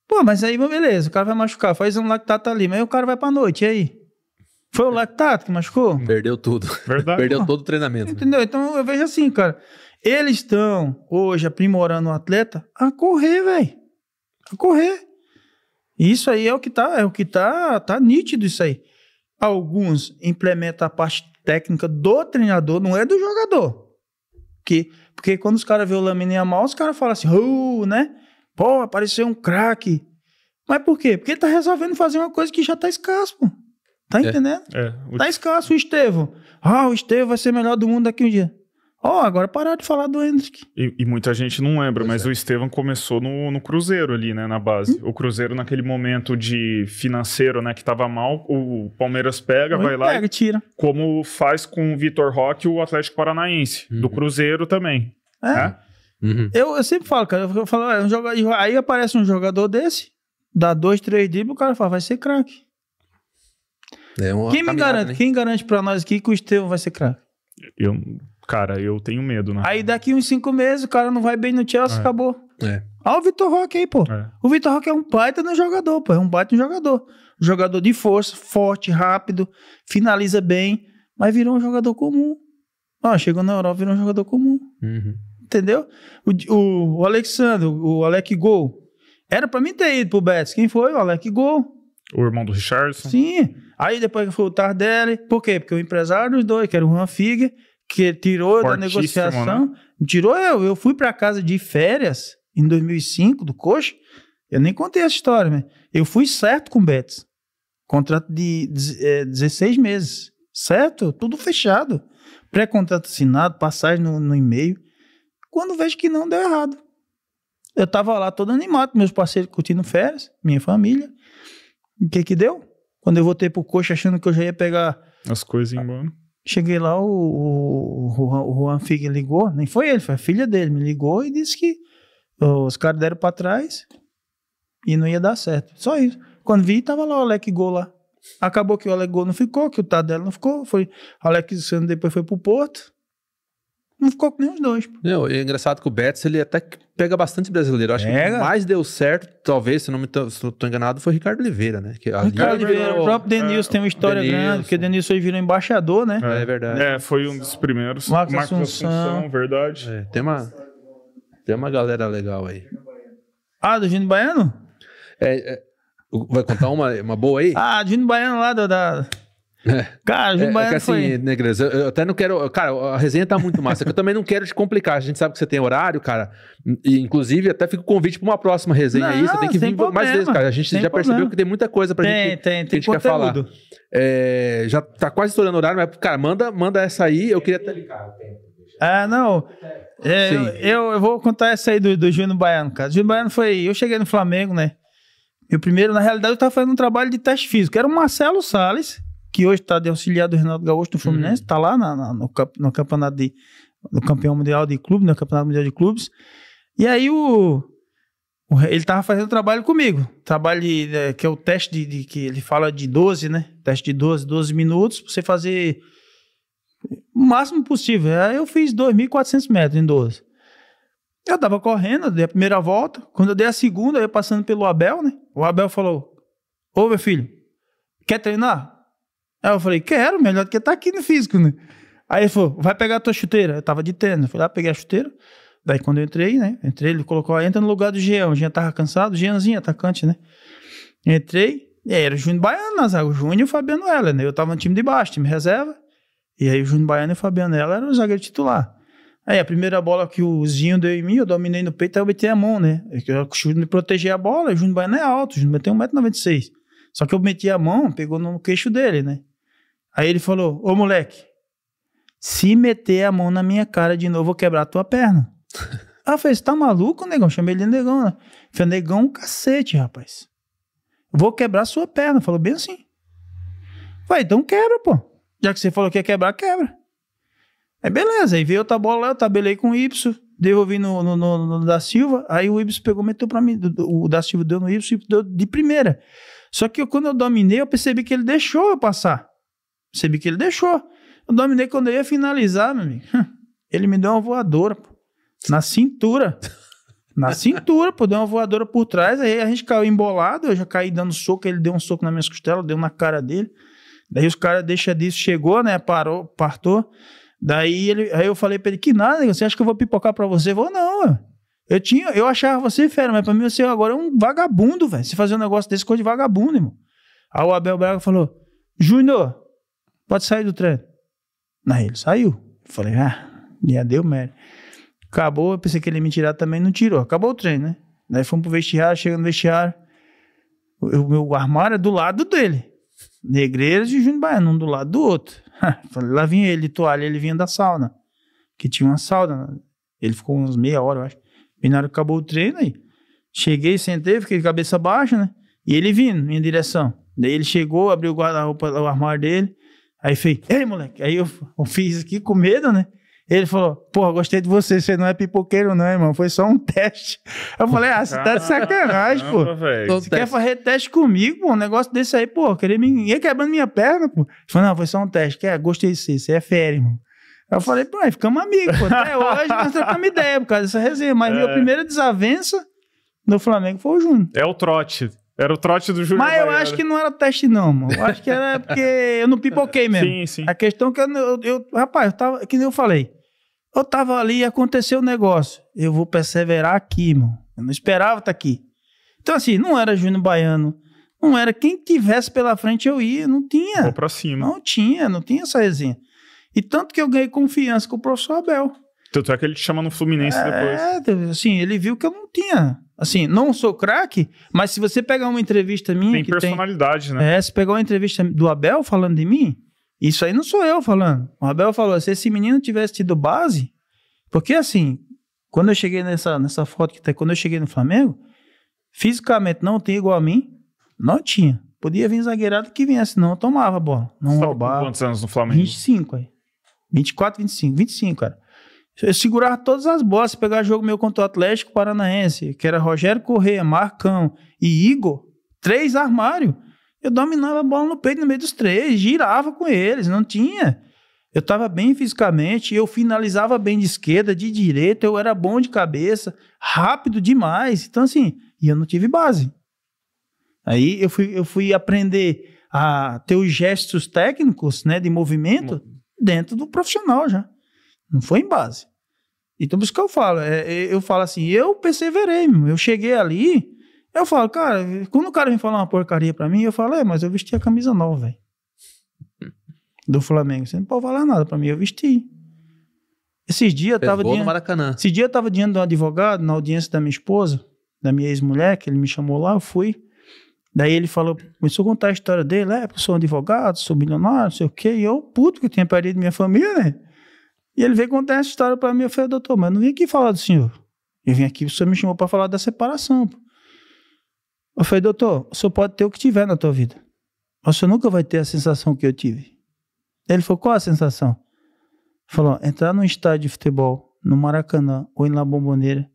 Pô, mas aí, beleza, o cara vai machucar, faz um lactato ali, mas aí o cara vai pra noite, e aí? Foi o lactato que machucou? Perdeu tudo. Verdade. Perdeu todo o treinamento. Entendeu? Então eu vejo assim, cara, eles estão hoje aprimorando o atleta a correr, velho. A correr. Isso aí é o que tá nítido isso aí. Alguns implementam a parte técnica do treinador, não é do jogador. Porque quando os caras vê o Lamine Yamal, os caras falam assim, né? Pô, apareceu um craque. Mas por quê? Porque ele tá resolvendo fazer uma coisa que já tá escasso, pô. Tá entendendo? Tá escasso o Estevão. O Estevão vai ser melhor do mundo daqui um dia. Agora parar de falar do Hendrick. E muita gente não lembra, mas o Estevão começou no Cruzeiro ali, né, na base. O Cruzeiro naquele momento de financeiro, né, que tava mal, o Palmeiras vai lá e tira. Como faz com o Vitor Roque o Atlético Paranaense, do Cruzeiro também. Né? Eu sempre falo, cara, eu falo, aí aparece um jogador desse, dá 2, 3 dribles, o cara fala, vai ser craque. Quem me garante? Né? Quem garante pra nós aqui que o Estevão vai ser craque? Cara, eu tenho medo, né? Aí daqui uns 5 meses o cara não vai bem no Chelsea, acabou. Olha o Vitor Roque aí, pô. O Vitor Roque é um baita no jogador, pô. É um baita no jogador. Jogador de força, forte, rápido, finaliza bem, mas virou um jogador comum. Chegou na Europa, virou um jogador comum. Entendeu? O Alexandre, o Alec Gol. Era pra mim ter ido pro Betis. Quem foi? O Alec Gol. O irmão do Richarlison. Sim. Aí depois foi o Tardelli. Por quê? Porque o empresário dos dois, que era o Juan Figuer, que tirou da negociação. Né? Tirou eu. Eu fui pra casa de férias em 2005, do Coxa. Eu nem contei essa história, mas eu fui certo com o Betis. Contrato de 16 meses. Certo? Tudo fechado. Pré-contrato assinado, passagem no e-mail. Quando vejo que não, deu errado. Eu tava lá todo animado, meus parceiros curtindo férias, minha família. O que deu? Quando eu voltei pro Coxa achando que eu já ia pegar as coisas embora. Cheguei lá, o Juan Figuer ligou, nem foi ele, foi a filha dele, me ligou e disse que os caras deram pra trás e não ia dar certo. Só isso. Quando vi, tava lá o Alec Gol lá. Acabou que o Alec Gol não ficou, que o Tardelli não ficou. O Alex Sandro depois foi pro Porto. Não ficou com nenhum dos dois. Não, é engraçado que o Betis, ele até pega bastante brasileiro. Acho que o que mais deu certo, talvez, se não estou enganado, foi o Ricardo Oliveira, né? Que Ricardo Oliveira, o próprio Denilson tem uma história grande, porque o Denilson virou embaixador, né? É verdade. Foi um dos primeiros. Marcos Assunção, verdade. Tem uma galera legal aí. Do Júnior Baiano? Vai contar uma boa aí? Do Júnior Baiano lá da... Cara, o Júnior Baiano assim, Negres, eu até não quero... Cara, a resenha tá muito massa, que eu também não quero te complicar. A gente sabe que você tem horário, cara. E, inclusive, até fica o convite pra uma próxima resenha aí. Você tem que vir mais vezes, cara. A gente já percebeu que tem muita coisa pra gente que a gente quer falar. Já tá quase estourando o horário, mas, cara, manda essa aí. Eu queria até... Não. Eu vou contar essa aí do Júnior Baiano, cara. Júnior Baiano foi... Eu cheguei no Flamengo, né? E o primeiro, na realidade, eu tava fazendo um trabalho de teste físico. Era o Marcelo Salles, que hoje tá de auxiliar do Renato Gaúcho no Fluminense, tá lá no campeonato no campeão mundial de clubes, no campeonato mundial de clubes. E aí ele tava fazendo trabalho comigo. Trabalho que é o teste que ele fala de 12, né? Teste de 12 minutos pra você fazer o máximo possível. Aí eu fiz 2.400 metros em 12. Eu tava correndo, dei a primeira volta. Quando eu dei a segunda, eu ia passando pelo Abel, né? O Abel falou: ô, meu filho, quer treinar? Aí eu falei: quero, melhor do que tá aqui no físico, né? Aí ele falou: vai pegar a tua chuteira. Eu tava de tênis. Eu fui lá, peguei a chuteira. Daí quando eu entrei, né? Ele colocou: entra no lugar do Jean. O Jean tava cansado, o Jeanzinho, atacante, né? Entrei, e aí era o Júnior Baiano na zaga, o Júnior e o Fabiano Heller, né? Eu tava no time de baixo, time reserva. E aí o Júnior Baiano e o Fabiano Heller eram o zagueiro titular. Aí a primeira bola que o Zinho deu em mim, eu dominei no peito, aí eu meti a mão, né? Eu costumo me proteger a bola, o Júnior Baiano é alto, o Júnior tem 1,96 m. Só que eu meti a mão, pegou no queixo dele, né? Aí ele falou: ô, moleque, se meter a mão na minha cara de novo, eu vou quebrar a tua perna. Aí eu falei: você tá maluco, negão? Chamei ele de negão, né? Eu falei: negão, cacete, rapaz. Eu vou quebrar a sua perna. Falou bem assim. Eu falei: então quebra, pô. Já que você falou que ia quebrar, quebra. Aí beleza, aí veio outra bola lá, eu tabelei com o Y, devolvi no da Silva, aí o Y pegou, meteu pra mim, o da Silva deu no Y e deu de primeira. Só que quando eu dominei, eu percebi que ele deixou eu passar. Eu dominei, quando eu ia finalizar, meu amigo, ele me deu uma voadora, pô, na cintura. Pô, deu uma voadora por trás, aí a gente caiu embolado, eu já caí dando soco, ele deu um soco nas minhas costelas, deu na cara dele. Daí os caras deixam disso, chegou, né, partou. Daí aí eu falei pra ele: que nada, você acha que eu vou pipocar pra você? Eu vou: não, eu achava você fera, mas pra mim você agora é um vagabundo, velho. Você fazer um negócio desse, coisa de vagabundo, irmão. Aí o Abel Braga falou: Júnior, pode sair do treino. Aí ele saiu. Eu falei: já deu merda. Acabou, eu pensei que ele ia me tirar também, não tirou. Acabou o treino, né? Daí fomos pro vestiário, chegando no vestiário, o meu armário é do lado dele. Negreiros e Júnior Baiano, um do lado do outro. Falei: lá vinha ele de toalha, ele vinha da sauna, que tinha uma sauna. Ele ficou uns meia hora, eu acho. E na hora que acabou o treino, aí cheguei, sentei, fiquei de cabeça baixa, né? E ele vindo, minha direção. Daí ele chegou, abriu o guarda-roupa, o armário dele. Aí fez: ei, moleque. Aí eu fiz aqui com medo, né? Ele falou: porra, gostei de você, você não é pipoqueiro não, irmão, foi só um teste. Eu falei: você tá de sacanagem, pô. Você quer fazer teste comigo, pô, um negócio desse aí, pô, querer ia quebrando minha perna, pô. Ele falou: não, foi só um teste, gostei de você é fera, irmão. Eu falei: pô, aí ficamos amigos, pô, até hoje nós trocamos ideia por causa dessa resenha, mas minha primeira desavença no Flamengo foi o Júnior. É o trote. Era o trote do Júnior. Mas eu acho que não era teste não, mano. Eu acho que era porque eu não pipoquei mesmo. Sim, sim. A questão é que rapaz, eu tava, que nem eu falei, eu tava ali e aconteceu o negócio. Eu vou perseverar aqui, mano. Eu não esperava estar aqui. Então assim, não era Júnior Baiano, não era quem tivesse pela frente eu ia, não tinha. Vou pra cima. Não tinha essa resenha. E tanto que eu ganhei confiança com o professor Abel. Tanto é que ele te chama no Fluminense depois. Assim, ele viu que eu não tinha. Assim, não sou craque, mas se você pegar uma entrevista minha... Tem personalidade, né? Se pegar uma entrevista do Abel falando de mim, isso aí não sou eu falando. O Abel falou: se esse menino tivesse tido base... Porque assim, quando eu cheguei nessa foto que tá, quando eu cheguei no Flamengo, fisicamente não tem igual a mim, não tinha. Podia vir zagueirado que viesse, não eu tomava a bola. Não roubava. Quantos anos no Flamengo? 25, aí. 24, 25, cara. Eu segurava todas as bolas. Se pegar jogo meu contra o Atlético Paranaense, que era Rogério Corrêa, Marcão e Igor, 3 armários, eu dominava a bola no peito no meio dos 3, girava com eles, não tinha. Eu estava bem fisicamente, eu finalizava bem de esquerda, de direita, eu era bom de cabeça, rápido demais. Então assim, e eu não tive base. Aí eu fui aprender a ter os gestos técnicos, né, de movimento dentro do profissional já. Não foi em base. Então, por isso que eu falo. Eu falo assim, eu perseverei, eu cheguei ali, eu falo, cara, quando o cara vem falar uma porcaria pra mim, eu falo: mas eu vesti a camisa nova, velho. Do Flamengo. Você não pode falar nada pra mim, eu vesti. Esses dias eu tava diante de um advogado, na audiência da minha esposa, da minha ex-mulher, que ele me chamou lá, eu fui. Daí ele falou, começou a contar a história dele, eu sou um advogado, sou milionário, não sei o quê, e eu, puto, que eu tinha perdido minha família, né? E ele veio contar essa história pra mim. Eu falei, doutor, mas eu não vim aqui falar do senhor. Eu vim aqui, o senhor me chamou pra falar da separação. Pô. Eu falei, doutor, o senhor pode ter o que tiver na tua vida. Mas o senhor nunca vai ter a sensação que eu tive. Ele falou, qual a sensação? Ele falou, entrar num estádio de futebol, no Maracanã ou em La Bombonera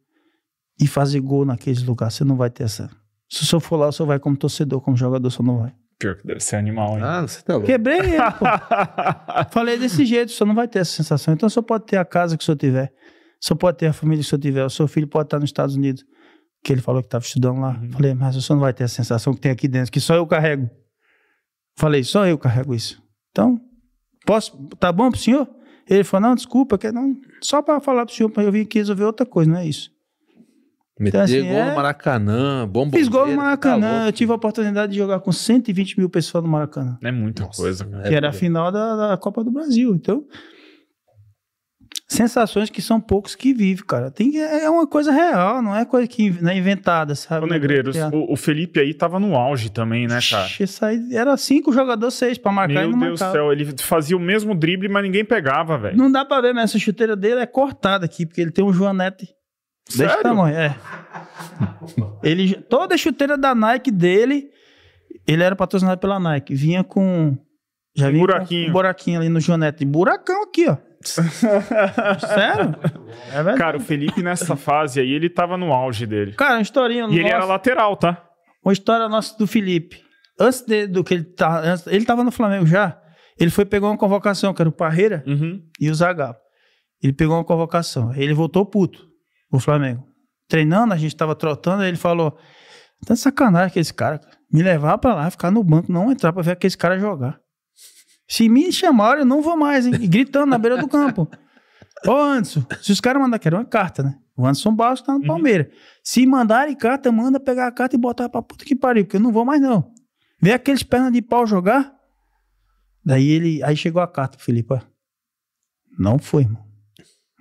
e fazer gol naqueles lugares, você não vai ter essa. Se o senhor for lá, o senhor vai como torcedor, como jogador, o senhor não vai. Pior que deve ser animal, hein? Ah, você tá louco. Quebrei ele, pô. Falei desse jeito, o senhor não vai ter essa sensação. Então o senhor pode ter a casa que o senhor tiver, o senhor pode ter a família que o senhor tiver, o seu filho pode estar nos Estados Unidos, que ele falou que estava estudando lá. Falei, mas o senhor não vai ter a sensação que tem aqui dentro, que só eu carrego. Falei, só eu carrego isso. Então, posso, tá bom pro senhor? Ele falou, não, desculpa, não, só para falar pro senhor, eu vim aqui resolver outra coisa, não é isso. Meter Então, assim, gol no Maracanã, bomboneira. Fiz gol no Maracanã, tá eu tive a oportunidade de jogar com 120 mil pessoas no Maracanã. É muita Nossa, coisa, cara. Que era a final da Copa do Brasil. Então, sensações que são poucos que vivem, cara. É uma coisa real, não é coisa que não é inventada, sabe? Ô, Negreiros, o Felipe aí tava no auge também, né, cara? Isso aí era 5 jogadores, 6 pra marcar e Meu não Deus do marcava. céu, ele fazia o mesmo drible, mas ninguém pegava, velho. Não dá pra ver, mas essa chuteira dele é cortada aqui, porque ele tem um joanete desse Sério? tamanho. Toda a chuteira da Nike dele, ele era patrocinado pela Nike. Vinha com... Já vinha buraquinho. com um buraquinho ali no joanete. Buracão aqui, ó. Sério? É verdade. Cara, o Felipe nessa fase aí, ele tava no auge dele. Cara, uma historinha E ele era lateral, tá? Uma história nossa do Felipe. Antes do que ele tava no Flamengo já. Ele foi pegar uma convocação, que era o Parreira e o Zagallo. Ele pegou uma convocação. Aí ele voltou puto pro Flamengo. Treinando, a gente tava trotando, aí ele falou: tá de sacanagem aqueles caras, cara. Me levar pra lá, ficar no banco, não entrar pra ver aqueles caras jogar. Se me chamaram, eu não vou mais, hein? E gritando na beira do campo. Ô, Anderson, se os caras mandarem, quero uma carta, né? O Anderson Barros tá no Palmeiras. Se mandarem carta, manda pegar a carta e botar pra puta que pariu, porque eu não vou mais, não. Vê aqueles pernas de pau jogar. Aí chegou a carta pro Felipe, ó. Não foi, irmão.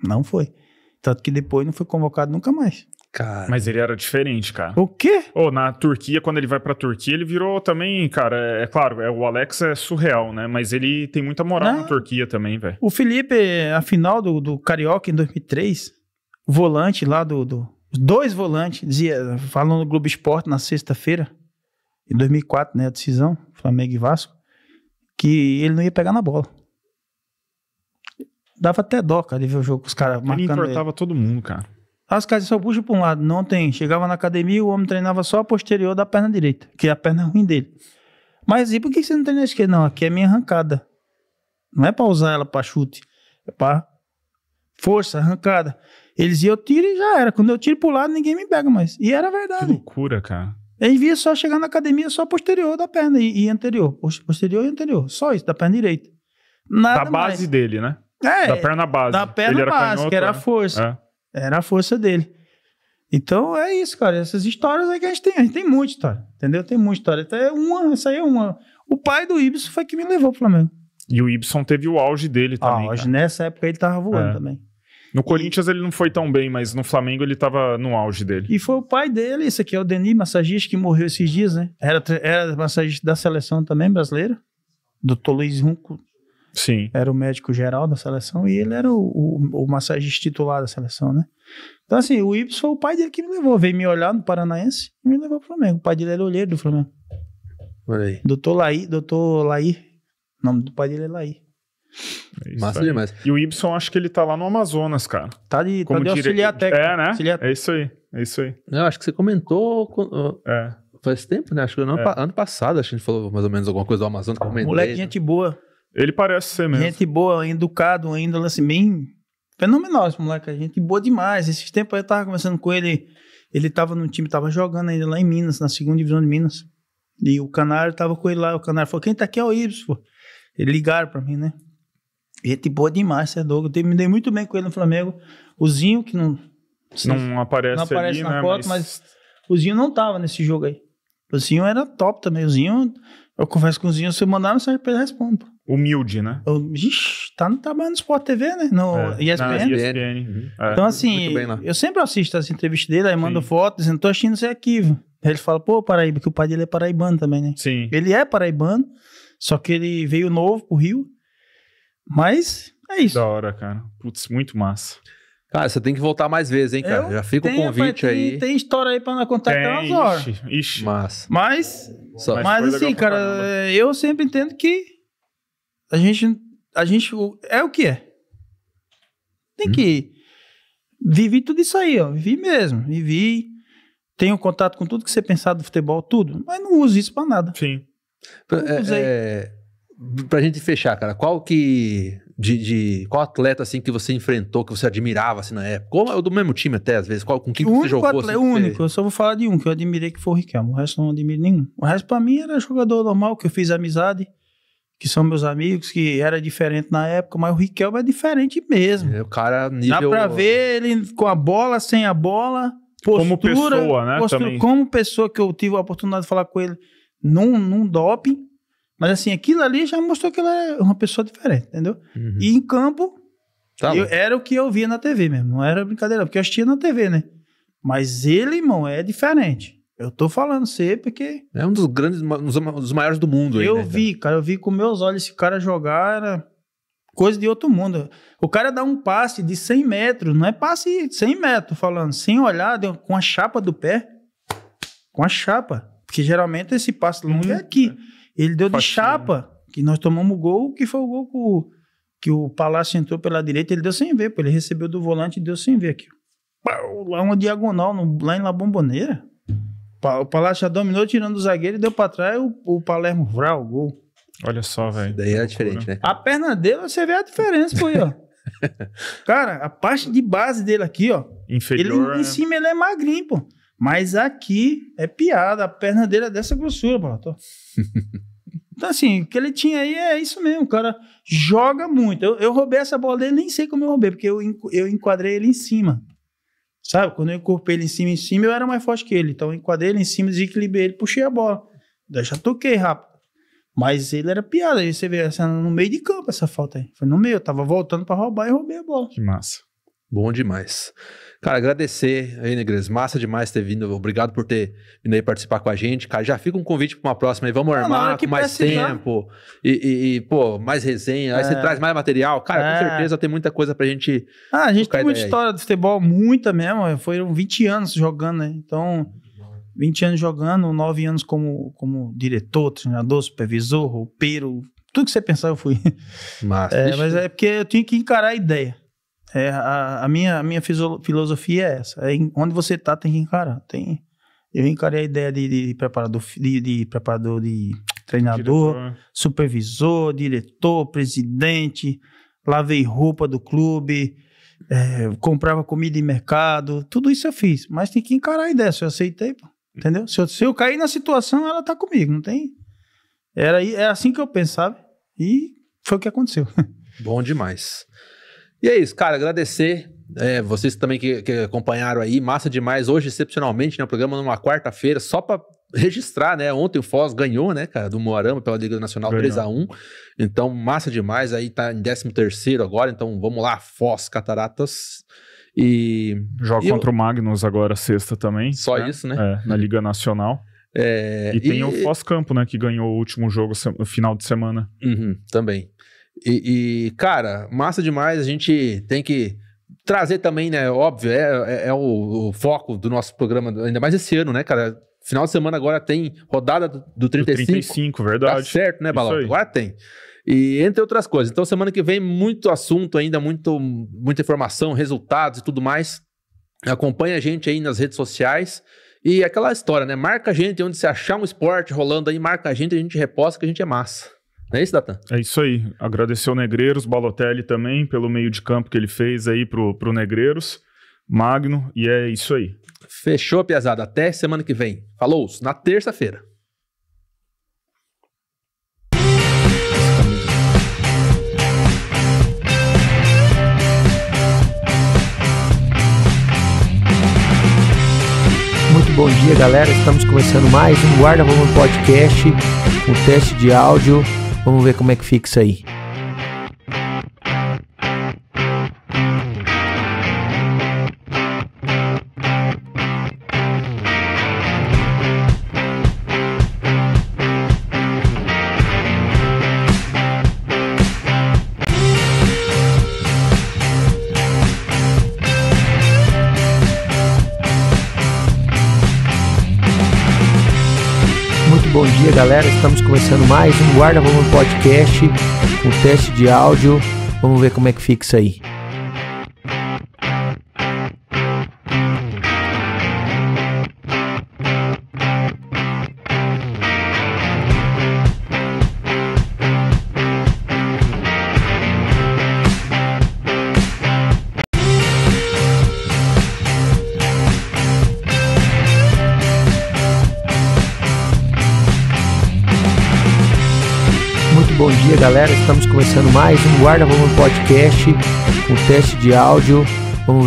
Não foi. Tanto que depois não foi convocado nunca mais. Cara. Mas ele era diferente, cara. O quê? Na Turquia, quando ele vai pra Turquia, ele virou também, cara, é claro, o Alex é surreal, né? Mas ele tem muita moral na Turquia também, velho. O Felipe, a final do Carioca em 2003, o volante lá dois volantes, falando no Globo Esporte na sexta-feira, em 2004, né, a decisão, Flamengo e Vasco, que ele não ia pegar na bola. Dava até dó, cara, de ver o jogo com os caras marcando Ele entortava todo mundo, cara. As caras só puxam pra um lado, não tem. Chegava na academia, o homem treinava só a posterior da perna direita, que é a perna ruim dele. Mas e por que você não treina a esquerda? Não, aqui é minha arrancada. Não é pra usar ela pra chute, é pra força, arrancada. Eles iam, eu tiro e já era. Quando eu tiro pro lado, ninguém me pega mais. E era Que verdade. loucura, cara. Eles via só chegar na academia só posterior da perna e anterior. Posterior e anterior. Só isso, da perna direita. Nada Da base mais. dele, né? É, Da perna base. da perna Ele era base, canhoto, que era a né? força. Era a força dele. Então é isso, cara. Essas histórias aí que a gente tem. A gente tem muita história. Entendeu? Tem muita história. Essa aí é uma. O pai do Ibson foi que me levou pro Flamengo. E o Ibson teve o auge dele também. Hoje, cara. nessa época, ele tava voando também. No Corinthians ele não foi tão bem, mas no Flamengo ele tava no auge dele. E foi o pai dele, esse aqui é o Denis, massagista, que morreu esses dias, né? Era massagista da seleção também, brasileira. Dr. Luiz Runco Sim. era o médico geral da seleção e ele era o massagista titular da seleção, né? Então, assim, o Ibson foi o pai dele que me levou. Veio me olhar no Paranaense e me levou pro Flamengo. O pai dele era olheiro do Flamengo. Olha aí. Dr. Laí. O nome do pai dele é Laí. É isso Massa aí. demais. E o Ibson, acho que ele tá lá no Amazonas, cara. Tá de auxiliar técnico. É, né? Auxiliar... É isso aí. É isso aí. Eu acho que você comentou É. faz tempo, né? Acho que ano passado a gente falou mais ou menos alguma coisa do Amazonas. Moleque, gente boa. Ele parece ser mesmo. Gente boa, educado ainda, assim, bem fenomenal esse moleque. Gente boa demais. Esses tempos aí eu tava conversando com ele. Ele tava no time, tava jogando ainda lá em Minas, na segunda divisão de Minas. E o Canário tava com ele lá. O Canário falou: quem tá aqui é o Ibson, pô. Eles ligaram pra mim, né? Gente boa demais, você é doido. Eu me dei muito bem com ele no Flamengo. O Zinho, que não aparece ali, na né? foto, mas o Zinho não tava nesse jogo aí. O Zinho era top também. O Zinho, eu converso com o Zinho, se eu mandar mensagem pra ele, responde. Humilde, né? Ixi, tá trabalhando no Sport TV, né? No ESPN. Na ESPN. É. Então, assim, eu sempre assisto as entrevistas dele, aí mando foto dizendo, tô assistindo isso aqui. Aí ele fala, pô, Paraíba, que o pai dele é paraibano também, né? Sim. Ele é paraibano, só que ele veio novo pro Rio, mas É isso. Da hora, cara. Putz, muito massa. Cara, você tem que voltar mais vezes, hein, cara? Já fica o convite aí. Tem história aí pra nós contar até umas horas. Ixi. Massa. Mas foi assim, legal pra cara, caramba. eu sempre entendo que a gente é o que é. Tem que vivi tudo isso aí, ó. Vivi mesmo. Tenho contato com tudo que você pensar do futebol, tudo. Mas não uso isso pra nada. Sim. Pra gente fechar, cara, qual atleta assim que você enfrentou, que você admirava assim na época? Ou do mesmo time até, às vezes? Com quem que você jogou? O único, eu só vou falar de um que eu admirei, que foi o Riquelme. O resto eu não admiro nenhum. O resto pra mim era jogador normal, que eu fiz amizade, que são meus amigos, que era diferente na época, mas o Riquelme é diferente mesmo. O cara nível... Dá pra ver ele com a bola, sem a bola, postura, como pessoa, né? Também. Como pessoa, que eu tive a oportunidade de falar com ele num doping. Mas assim, aquilo ali já mostrou que ele é uma pessoa diferente, entendeu? Uhum. E em campo, Tá era o que eu via na TV mesmo. Não era brincadeira, porque eu assistia na TV, né? Mas ele, irmão, é diferente. Eu tô falando sempre porque... É um dos grandes, um dos maiores do mundo. Eu aí, né, vi, cara, eu vi com meus olhos esse cara jogar, era coisa de outro mundo. O cara dá um passe de 100 metros, não é passe de 100 metros, falando, sem olhar, com a chapa do pé. Com a chapa. Porque geralmente esse passe longo é aqui. Ele deu de chapa, que nós tomamos o gol, que foi o gol que o Palácio entrou pela direita, ele deu sem ver, pô. Ele recebeu do volante e deu sem ver aqui. Lá uma diagonal, lá em La Bombonera. O Palácio já dominou, tirando o zagueiro e deu pra trás, o Palermo vral, o gol. Olha só, velho. Daí é diferente, né? A perna dele, você vê a diferença, pô, aí, ó. Cara, a parte de base dele aqui, ó. Inferior. Em cima ele é magrinho, pô. Mas aqui é piada, a perna dele é dessa grossura, pô. Então, assim, o que ele tinha aí é isso mesmo, o cara joga muito. Eu roubei essa bola dele, nem sei como eu roubei, porque eu enquadrei ele em cima. Sabe? Quando eu encorpei ele em cima, eu era mais forte que ele. Então eu enquadrei ele em cima, desequilibrei ele, puxei a bola. Daí já toquei rápido. Mas ele era piada. Aí você vê essa, no meio de campo essa falta aí. Foi no meio, eu tava voltando pra roubar e roubei a bola. Que massa. Bom demais. Cara, agradecer aí, Negreiros. Massa demais ter vindo. Obrigado por ter vindo aí participar com a gente. Cara, já fica um convite pra uma próxima aí. Vamos armar com mais tempo. Pô, mais resenha. Aí você traz mais material. Cara, com certeza tem muita coisa pra gente... A gente tem muita história do futebol, muita mesmo. Foram 20 anos jogando, né? Então, 20 anos jogando, 9 anos como diretor, treinador, supervisor, roupeiro. Tudo que você pensar eu fui. Massa. Mas é porque eu tinha que encarar a ideia. A minha filosofia é essa. Onde você tá, tem que encarar. Eu encarei a ideia de preparador, de treinador, diretor, supervisor, diretor, presidente, lavei roupa do clube, comprava comida em mercado, tudo isso eu fiz. Mas tem que encarar a ideia. Se eu aceitei, pô, entendeu? Se eu cair na situação, ela tá comigo, não tem... É assim que eu pensava e foi o que aconteceu. Bom demais. E é isso, cara, agradecer vocês também que acompanharam aí, massa demais, hoje excepcionalmente, né, o programa numa quarta-feira, só pra registrar, né, ontem o Foz ganhou, né, cara, do Moarama pela Liga Nacional 3-1, então massa demais, aí tá em 13º agora, então vamos lá, Foz, Cataratas, e... Joga contra o Magnus agora sexta também. Só isso, né? Na Liga Nacional. E tem o Foz Campo, né, que ganhou o último jogo no final de semana. Também. Cara, massa demais, a gente tem que trazer também, né, óbvio, é o foco do nosso programa, ainda mais esse ano, né, cara, final de semana agora tem rodada do 35. 35, verdade. Tá certo, né, Balão? Agora tem. E entre outras coisas, então semana que vem muito assunto ainda, muita informação, resultados e tudo mais, acompanha a gente aí nas redes sociais. E aquela história, né, marca a gente onde você achar um esporte rolando aí, marca a gente reposta que a gente é massa. Não é isso, Datan? É isso aí. Agradecer o Negreiros, Balotelli também, pelo meio de campo que ele fez aí pro Negreiros, Magno, e é isso aí. Fechou, piazada. Até semana que vem. Falou, na terça-feira. Muito bom dia, galera. Estamos começando mais um Guarda Volume Podcast, um teste de áudio. Vamos ver como é que fica isso aí. dia, galera. Estamos começando mais um Guarda Volume Podcast, um teste de áudio. Vamos ver como é que fica isso aí. Bom dia, galera. Estamos começando mais um Guarda Volume Podcast, um teste de áudio. Vamos ver